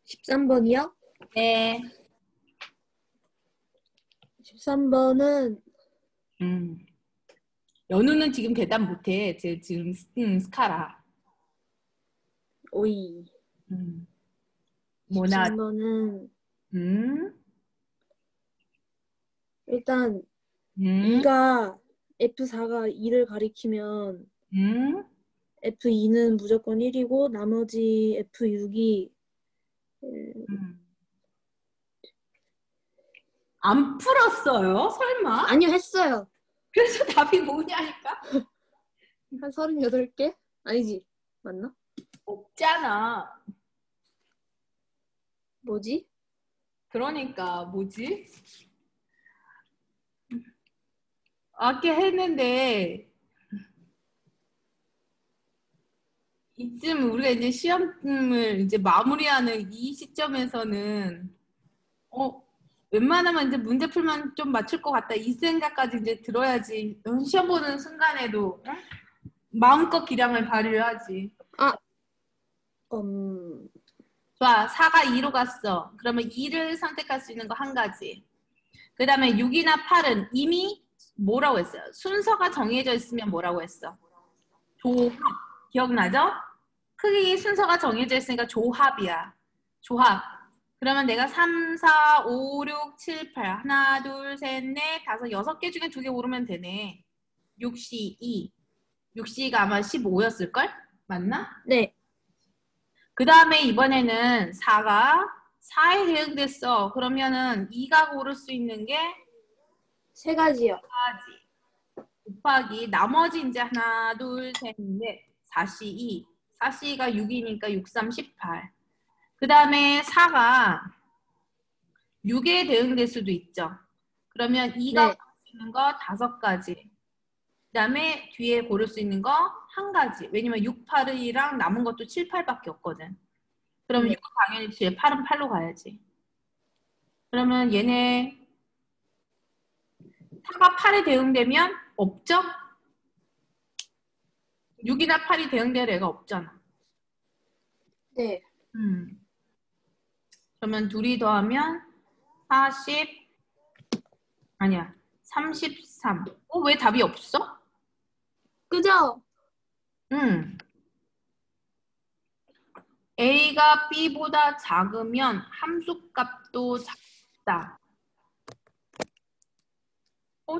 13번이요? 네. 13번은 연우는 지금 대답 못해. 쟤 지금 스카라. 오이. 뭐나 13번은 음? 일단 음? 2가 F4가 2를 가리키면 F2는 무조건 1이고 나머지 F6이 안 풀었어요? 설마? 아니요 했어요. 그래서 답이 뭐냐니까? 한 38개? 아니지 맞나? 없잖아. 뭐지? 그러니까 뭐지? 아까 했는데 이쯤 우리가 이제 시험을 이제 마무리하는 이 시점에서는 웬만하면 이제 문제 풀면 좀 맞출 것 같다 이 생각까지 이제 들어야지 시험 보는 순간에도 마음껏 기량을 발휘하지. 좋아. 4가 2로 갔어. 그러면 2를 선택할 수 있는 거 한 가지. 그 다음에 6이나 8은 이미 뭐라고 했어요? 순서가 정해져 있으면 뭐라고 했어? 조합. 기억나죠? 크기 순서가 정해져 있으니까 조합이야. 조합. 그러면 내가 3, 4, 5, 6, 7, 8 하나, 둘, 셋, 넷, 다섯, 6개 중에 2개 고르면 되네. 6시 2. 6시가 아마 15였을걸? 맞나? 네. 그 다음에 이번에는 4가 4에 대응됐어. 그러면은 2가 고를 수 있는 게 세 가지요. 곱하기 나머지 이제 하나, 둘, 셋, 넷, 4시 2. 4시가 6이니까 6, 3, 18. 그 다음에 4가 6에 대응될 수도 있죠. 그러면 2가 네. 고를 수 있는 거 5가지. 그 다음에 뒤에 고를 수 있는 거 한 가지. 왜냐면 6, 8이랑 남은 것도 7, 8밖에 없거든. 그러면 네. 6은 당연히 뒤에 8은 8로 가야지. 그러면 얘네 4가 8에 대응되면 없죠? 6이나 8이 대응될 애가 없잖아. 네. 그러면 둘이 더하면 40, 아니야. 33. 왜 답이 없어? 그죠? 응. A가 B보다 작으면 함수값도 작다.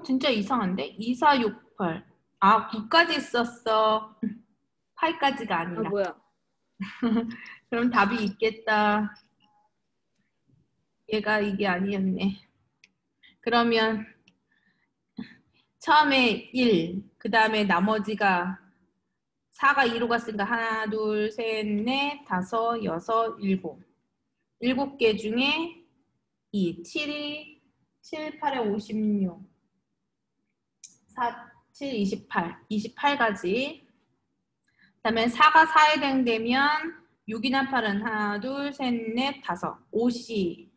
진짜 이상한데? 2, 4, 6, 8. 9까지 썼어. 8까지가 아, 아니라. 뭐야. 그럼 답이 있겠다. 얘가 이게 아니었네. 그러면 처음에 1, 그 다음에 나머지가 4가 2로 갔으니까 하나, 둘, 셋, 넷, 다섯, 여섯, 일곱. 7개 중에 2, 7이 7, 8에 56. 4, 7, 28. 28가지. 그 다음에 4가 4에 해당되면 6이나 8은 하나, 둘, 셋, 넷, 다섯. 5시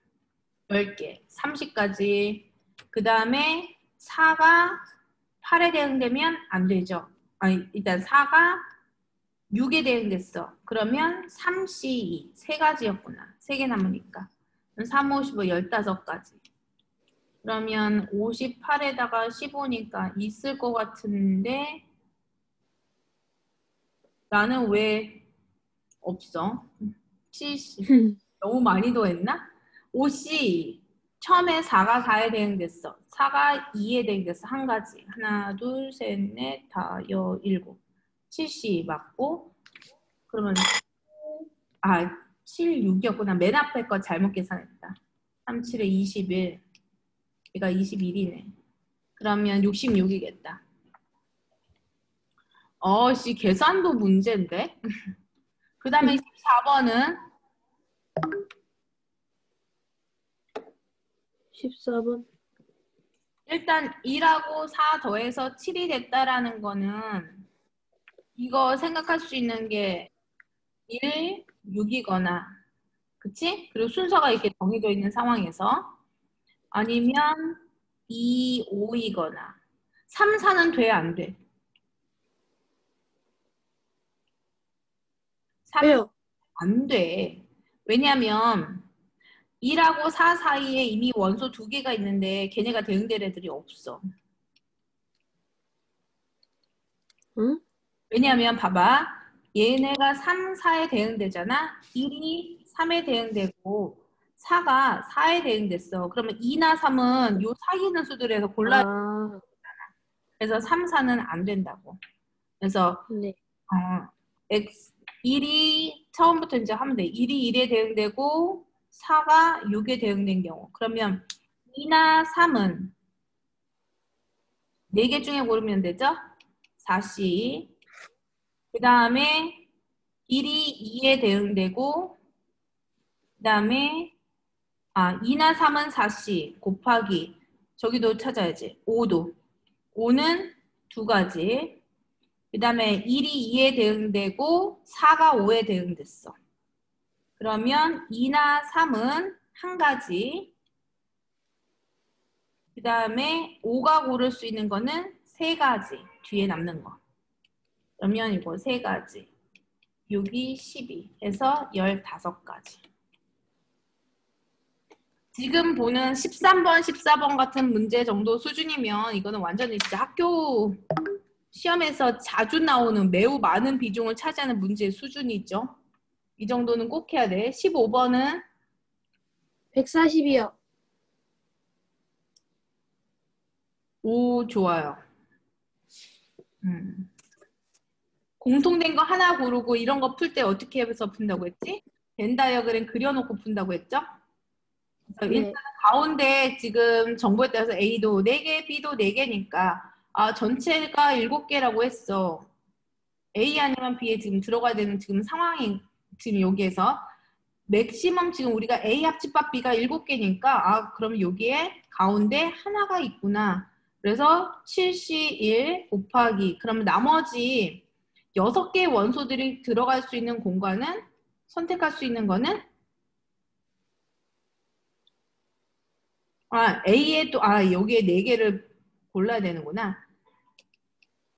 10개. 30까지. 그 다음에 4가 8에 해당되면 안 되죠. 일단 4가 6에 대응됐어. 그러면 3C2. 3가지였구나. 3개 남으니까. 3, 5, 15, 15가지. 그러면 58에다가 15니까 있을 것 같은데 나는 왜 없어? 70. 너무 많이 더했나? 5C. 처음에 4가 4에 대응됐어. 4가 2에 대응됐어. 한 가지. 하나, 둘, 셋, 넷, 다, 일곱. 7C 맞고 그러면 7, 6이었구나. 맨 앞에 거 잘못 계산했다. 3, 7에 21. 얘가 21이네. 그러면 66이겠다. 계산도 문제인데? 그 다음에 14번은 14번. 일단 2하고 4 더해서 7이 됐다라는 거는 이거 생각할 수 있는 게 1, 6이거나 그치? 그리고 순서가 이렇게 정해져 있는 상황에서 아니면 2, 5이거나 3, 4는 돼, 안 돼? 3, 왜요? 안 돼. 왜냐면 2하고 4 사이에 이미 원소 2개가 있는데 걔네가 대응될 애들이 없어. 응? 왜냐면 봐봐. 얘네가 3, 4에 대응되잖아. 1이 3에 대응되고 4가 4에 대응됐어. 그러면 2나 3은 요 사이에 있는 수들에서 골라야 돼. 아, 그래서 3, 4는 안 된다고. 그래서 네. X 1이 처음부터 이제 하면 돼. 1이 1에 대응되고 4가 6에 대응된 경우. 그러면 2나 3은 4개 중에 고르면 되죠? 4C. 그 다음에 1이 2에 대응되고 그 다음에 2나 3은 4C 곱하기 저기도 찾아야지. 5도. 5는 2가지. 그 다음에 1이 2에 대응되고 4가 5에 대응됐어. 그러면 2나 3은 1가지. 그 다음에 5가 고를 수 있는 거는 3가지. 뒤에 남는 거. 그러면 이거 3가지. 6이 12 해서 15가지. 지금 보는 13번, 14번 같은 문제 정도 수준이면 이거는 완전히 진짜 학교 시험에서 자주 나오는 매우 많은 비중을 차지하는 문제의 수준이죠. 이 정도는 꼭 해야 돼. 15번은 140이요. 오, 좋아요. 공통된 거 하나 고르고 이런 거 풀 때 어떻게 해서 푼다고 했지? 벤 다이어그램 그려놓고 푼다고 했죠? 그래서 네. 일단 가운데 지금 정보에 따라서 A도 4개, B도 4개니까 전체가 7개라고 했어. A 아니면 B에 지금 들어가야 되는 지금 상황이 지금 여기에서 맥시멈 지금 우리가 A 합집합 B가 7개니까 그럼 여기에 가운데 하나가 있구나. 그래서 7C1 곱하기 그러면 나머지 6개의 원소들이 들어갈 수 있는 공간은 선택할 수 있는 거는 A에 또 여기에 4개를 골라야 되는구나.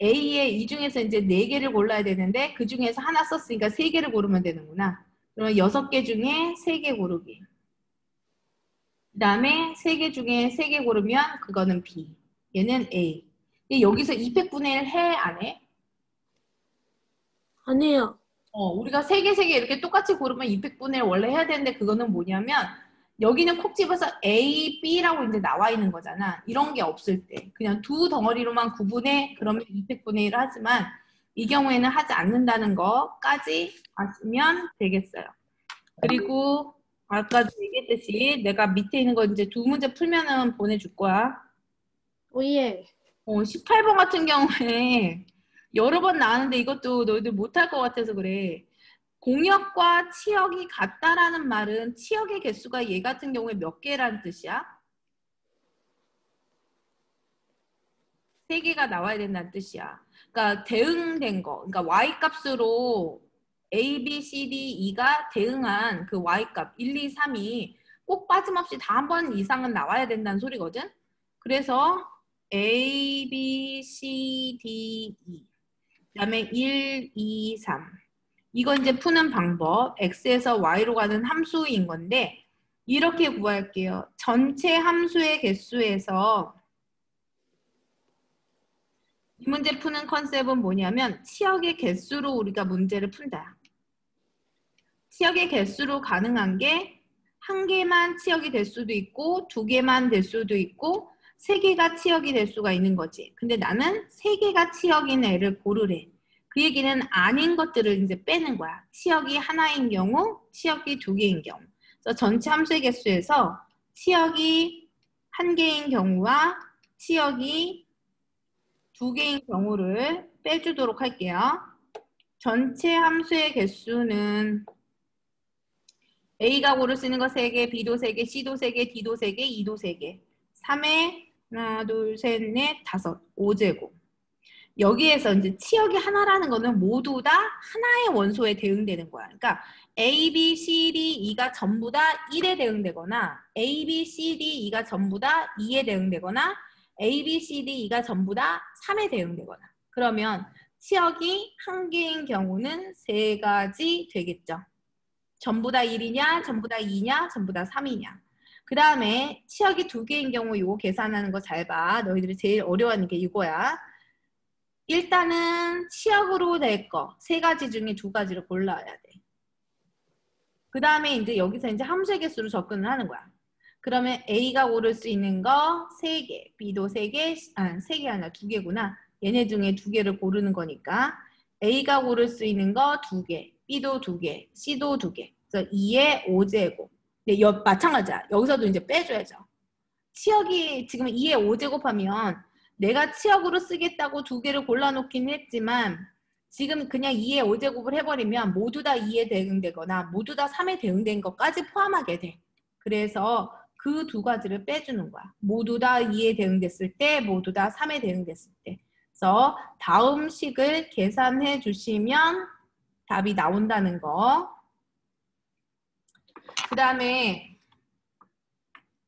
A에 이 중에서 이제 4개를 골라야 되는데 그 중에서 하나 썼으니까 3개를 고르면 되는구나. 그러면 6개 중에 3개 고르기. 그 다음에 3개 중에 3개 고르면 그거는 B. 얘는 A. 근데 여기서 200분의 1 해? 안 해? 아니에요. 우리가 3개 이렇게 똑같이 고르면 200분의 1 원래 해야 되는데 그거는 뭐냐면 여기는 콕 집어서 A, B라고 이제 나와 있는 거잖아. 이런 게 없을 때. 그냥 두 덩어리로만 구분해. 그러면 200분의 1을 하지만 이 경우에는 하지 않는다는 거까지 아시면 되겠어요. 그리고 아까도 얘기했듯이 내가 밑에 있는 거 이제 2문제 풀면은 보내줄 거야. 오예. 18번 같은 경우에 여러 번 나왔는데 이것도 너희들 못할 것 같아서 그래. 공역과 치역이 같다라는 말은 치역의 개수가 얘 같은 경우에 몇 개라는 뜻이야? 3개가 나와야 된다는 뜻이야. 그러니까 대응된 거. 그러니까 y 값으로 a, b, c, d, e가 대응한 그 y 값 1, 2, 3이 꼭 빠짐없이 다 한 번 이상은 나와야 된다는 소리거든. 그래서 a, b, c, d, e 그 다음에 1, 2, 3 이거 이제 푸는 방법 x에서 y로 가는 함수인 건데 이렇게 구할게요. 전체 함수의 개수에서 이 문제 푸는 컨셉은 뭐냐면 치역의 개수로 우리가 문제를 푼다. 치역의 개수로 가능한 게 한 개만 치역이 될 수도 있고 2개만 될 수도 있고 3개가 치역이 될 수가 있는 거지. 근데 나는 3개가 치역인 애를 고르래. 그 얘기는 아닌 것들을 이제 빼는 거야. 치역이 하나인 경우, 치역이 2개인 경우. 그래서 전체 함수의 개수에서 치역이 1개인 경우와 치역이 2개인 경우를 빼주도록 할게요. 전체 함수의 개수는 A가 고를 수 있는 거 3개, B도 3개, C도 3개, D도 3개, E도 3개. 3에 하나, 둘, 셋, 넷, 다섯, 5제곱. 여기에서 이제 치역이 하나라는 거는 모두 다 하나의 원소에 대응되는 거야. 그러니까 A, B, C, D, E가 전부 다 1에 대응되거나 A, B, C, D, E가 전부 다 2에 대응되거나 A, B, C, D, E가 전부 다 3에 대응되거나 그러면 치역이 한 개인 경우는 3가지 되겠죠. 전부 다 1이냐, 전부 다 2냐, 전부 다 3이냐. 그 다음에 치역이 2개인 경우 이거 계산하는 거 잘 봐. 너희들이 제일 어려워하는 게 이거야. 일단은 치역으로 낼 거 3가지 중에 2가지를 골라야 돼. 그 다음에 이제 여기서 이제 함수의 개수로 접근을 하는 거야. 그러면 A가 고를 수 있는 거 3개, B도 3개, 3개 아니라 2개구나. 얘네 중에 2개를 고르는 거니까 A가 고를 수 있는 거 2개, B도 2개, C도 2개. 그래서 2의 5제곱. 근데 마찬가지야. 여기서도 이제 빼줘야죠. 치역이 지금 2의 5제곱 하면 내가 치역으로 쓰겠다고 2개를 골라놓긴 했지만 지금 그냥 2의 5제곱을 해버리면 모두 다 2에 대응되거나 모두 다 3에 대응된 것까지 포함하게 돼. 그래서 그 2가지를 빼주는 거야. 모두 다 2에 대응됐을 때, 모두 다 3에 대응됐을 때. 그래서 다음 식을 계산해 주시면 답이 나온다는 거. 그 다음에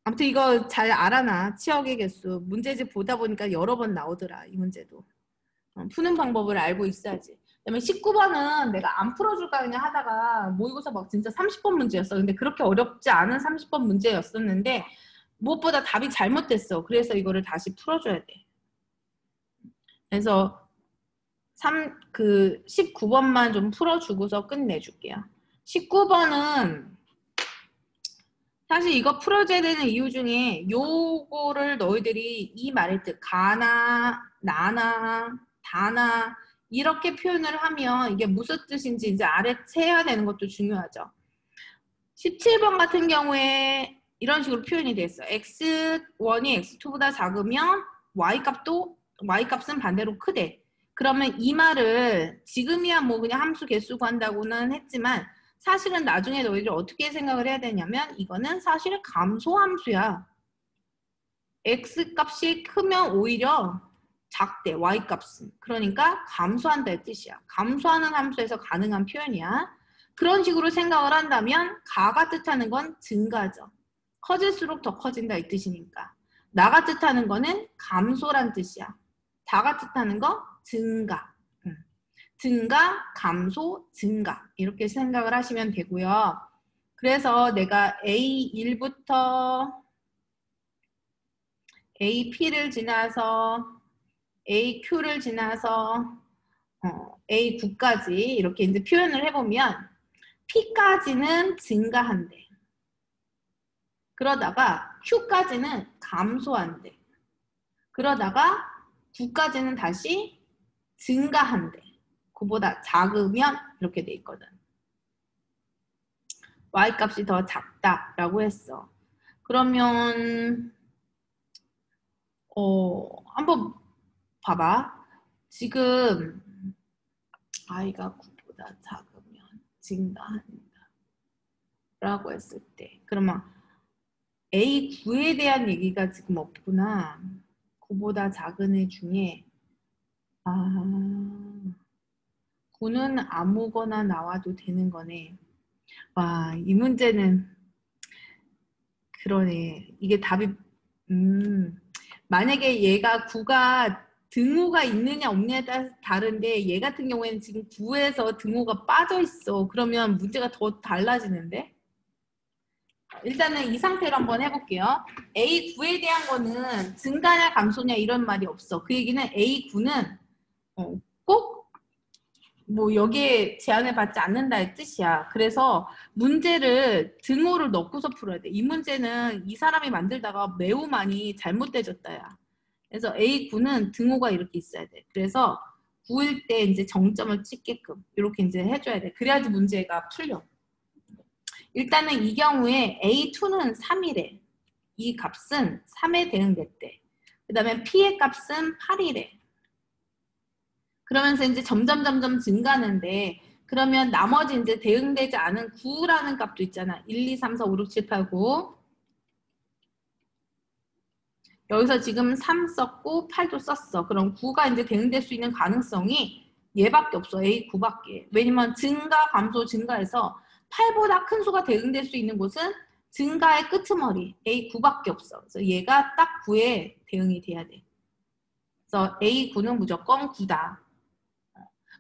아무튼 이거 잘 알아놔. 치역의 개수. 문제집 보다 보니까 여러 번 나오더라. 이 문제도. 푸는 방법을 알고 있어야지. 그다음에 19번은 내가 안 풀어줄까 그냥 하다가 모의고사 막 진짜 30번 문제였어. 근데 그렇게 어렵지 않은 30번 문제였었는데 무엇보다 답이 잘못됐어. 그래서 이거를 다시 풀어줘야 돼. 그래서 19번만 좀 풀어주고서 끝내줄게요. 19번은 사실 이거 풀어줘야 되는 이유 중에 요거를 너희들이 이 말의 뜻 가나, 나나, 다나 이렇게 표현을 하면 이게 무슨 뜻인지 이제 알아채야 되는 것도 중요하죠. 17번 같은 경우에 이런 식으로 표현이 됐어. x1이 x2보다 작으면 y값은 반대로 크대. 그러면 이 말을 지금이야 뭐 그냥 함수 개수 구한다고는 했지만 사실은 나중에 너희들 어떻게 생각을 해야 되냐면 이거는 사실 감소함수야. x값이 크면 오히려 작대, y값은. 그러니까 감소한다의 뜻이야. 감소하는 함수에서 가능한 표현이야. 그런 식으로 생각을 한다면 가가 뜻하는 건 증가죠. 커질수록 더 커진다 이 뜻이니까. 나가 뜻하는 거는 감소란 뜻이야. 다가 뜻하는 거 증가. 증가, 감소, 증가 이렇게 생각을 하시면 되고요. 그래서 내가 A1부터 AP를 지나서 AQ를 지나서 A9까지 이렇게 이제 표현을 해보면 P까지는 증가한대. 그러다가 Q까지는 감소한대. 그러다가 9까지는 다시 증가한대. 그보다 작으면 이렇게 돼 있거든. Y값이 더 작다라고 했어. 그러면 한번 봐봐. 지금 I가 9보다 작으면 증가한다 라고 했을 때 그러면 A9에 대한 얘기가 지금 없구나. 9보다 작은 애 중에 9는 아무거나 나와도 되는 거네. 와, 이 문제는 그러네. 이게 답이 만약에 얘가 9가 등호가 있느냐 없느냐에 따라서 다른데 얘 같은 경우에는 지금 9에서 등호가 빠져 있어. 그러면 문제가 더 달라지는데? 일단은 이 상태로 한번 해볼게요. A9에 대한 거는 증가냐 감소냐 이런 말이 없어. 그 얘기는 A9는 꼭 뭐 여기에 제한을 받지 않는다의 뜻이야. 그래서 문제를 등호를 넣고서 풀어야 돼. 이 문제는 이 사람이 만들다가 매우 많이 잘못되졌다 야. 그래서 A9는 등호가 이렇게 있어야 돼. 그래서 9일 때 이제 정점을 찍게끔 이렇게 이제 해줘야 돼. 그래야지 문제가 풀려. 일단은 이 경우에 A2는 3이래. 이 값은 3에 대응됐대. 그 다음에 P의 값은 8이래. 그러면서 이제 점점 증가하는데 그러면 나머지 이제 대응되지 않은 9라는 값도 있잖아. 1, 2, 3, 4, 5, 6, 7, 8, 9. 여기서 지금 3 썼고 8도 썼어. 그럼 9가 이제 대응될 수 있는 가능성이 얘밖에 없어. A9밖에. 왜냐면 증가, 감소, 증가해서 8보다 큰 수가 대응될 수 있는 곳은 증가의 끄트머리 A9밖에 없어. 그래서 얘가 딱 9에 대응이 돼야 돼. 그래서 A9는 무조건 9다.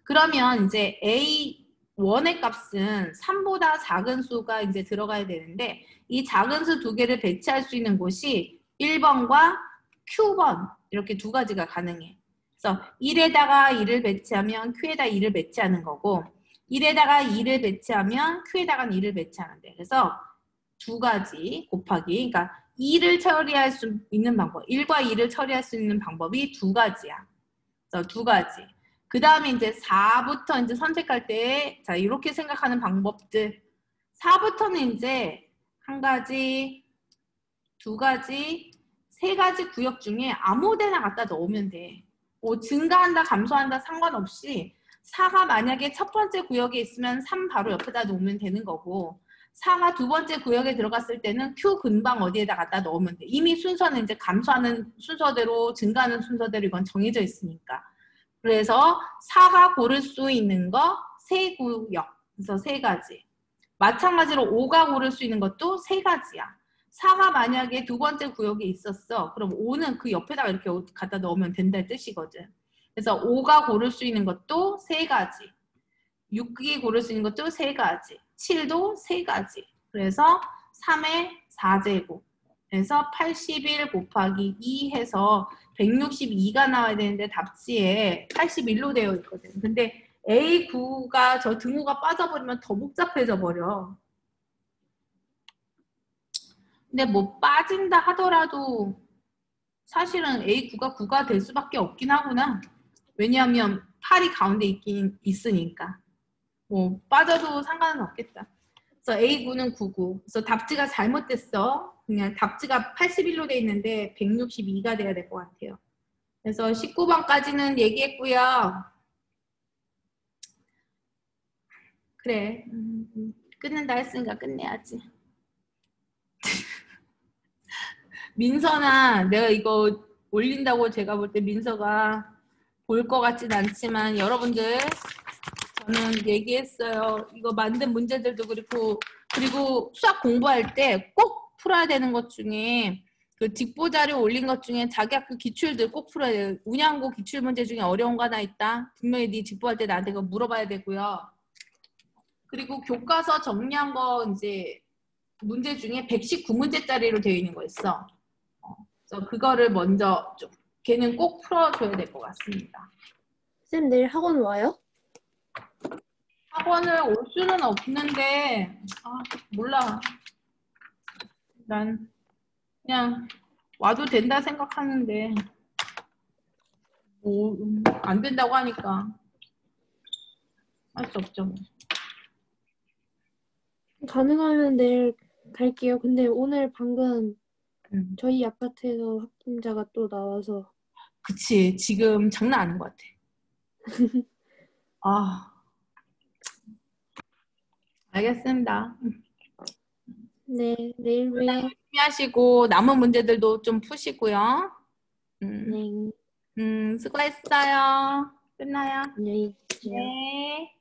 그러면 이제 A1의 값은 3보다 작은 수가 이제 들어가야 되는데 이 작은 수 두 개를 배치할 수 있는 곳이 1번과 Q번 이렇게 두 가지가 가능해. 그래서 1에다가 2를 배치하면 Q에다 2를 배치하는 거고 1에다가 2를 배치하면 Q에다가 2를 배치하는데 그래서 두 가지 곱하기 그러니까 2를 처리할 수 있는 방법 1과 2를 처리할 수 있는 방법이 두 가지야. 그래서 두 가지. 그 다음에 이제 4부터 이제 선택할 때, 자, 이렇게 생각하는 방법들. 4부터는 이제 한 가지, 두 가지, 세 가지 구역 중에 아무 데나 갖다 넣으면 돼. 뭐 증가한다, 감소한다 상관없이 4가 만약에 첫 번째 구역에 있으면 3 바로 옆에다 놓으면 되는 거고 4가 두 번째 구역에 들어갔을 때는 Q 근방 어디에다 갖다 넣으면 돼. 이미 순서는 이제 감소하는 순서대로, 증가하는 순서대로 이건 정해져 있으니까. 그래서 4가 고를 수 있는 거 세 구역, 그래서 세 가지. 마찬가지로 5가 고를 수 있는 것도 세 가지야. 4가 만약에 두 번째 구역에 있었어. 그럼 5는 그 옆에다가 이렇게 갖다 넣으면 된다는 뜻이거든. 그래서 5가 고를 수 있는 것도 세 가지. 6이 고를 수 있는 것도 세 가지. 7도 세 가지. 그래서 3의 4제곱. 그래서 81 곱하기 2 해서 162가 나와야 되는데 답지에 81로 되어 있거든. 근데 A9가 저 등호가 빠져버리면 더 복잡해져 버려. 근데 뭐 빠진다 하더라도 사실은 A9가 9가 될 수밖에 없긴 하구나. 왜냐하면 8이 가운데 있긴 있으니까. 뭐 빠져도 상관은 없겠다. 그래서 A9는 99. 그래서 답지가 잘못됐어. 그냥 답지가 81로 돼 있는데 162가 돼야 될 것 같아요. 그래서 19번까지는 얘기했고요. 그래. 끝낸다 했으니까 끝내야지. 민서나 내가 이거 올린다고 제가 볼 때 민서가 볼 것 같진 않지만 여러분들 저는 얘기했어요. 이거 만든 문제들도 그리고 수학 공부할 때 꼭 풀어야 되는 것 중에 그 직보 자료 올린 것 중에 자기 학교 기출들 꼭 풀어야 돼요. 운양고 기출 문제 중에 어려운 거 하나 있다. 분명히 네 직보할 때 나한테 그거 물어봐야 되고요. 그리고 교과서 정리한 거 이제 문제 중에 119문제짜리로 되어 있는 거 있어. 그래서 그거를 먼저 좀 걔는 꼭 풀어줘야 될 것 같습니다. 쌤 내일 학원 와요? 학원을 올 수는 없는데 몰라. 난 그냥 와도 된다 생각하는데 뭐 안 된다고 하니까 할 수 없죠. 뭐. 가능하면 내일 갈게요. 근데 오늘 방금 음. 저희 아파트에서 확진자가 또 나와서 그치. 지금 장난 아닌 것 같아. 아, 알겠습니다. 네, 내일 봬요. 열심히 하시고 남은 문제들도 좀 푸시고요. 네, 수고했어요. 끝나요. 안녕히 계세요. 네.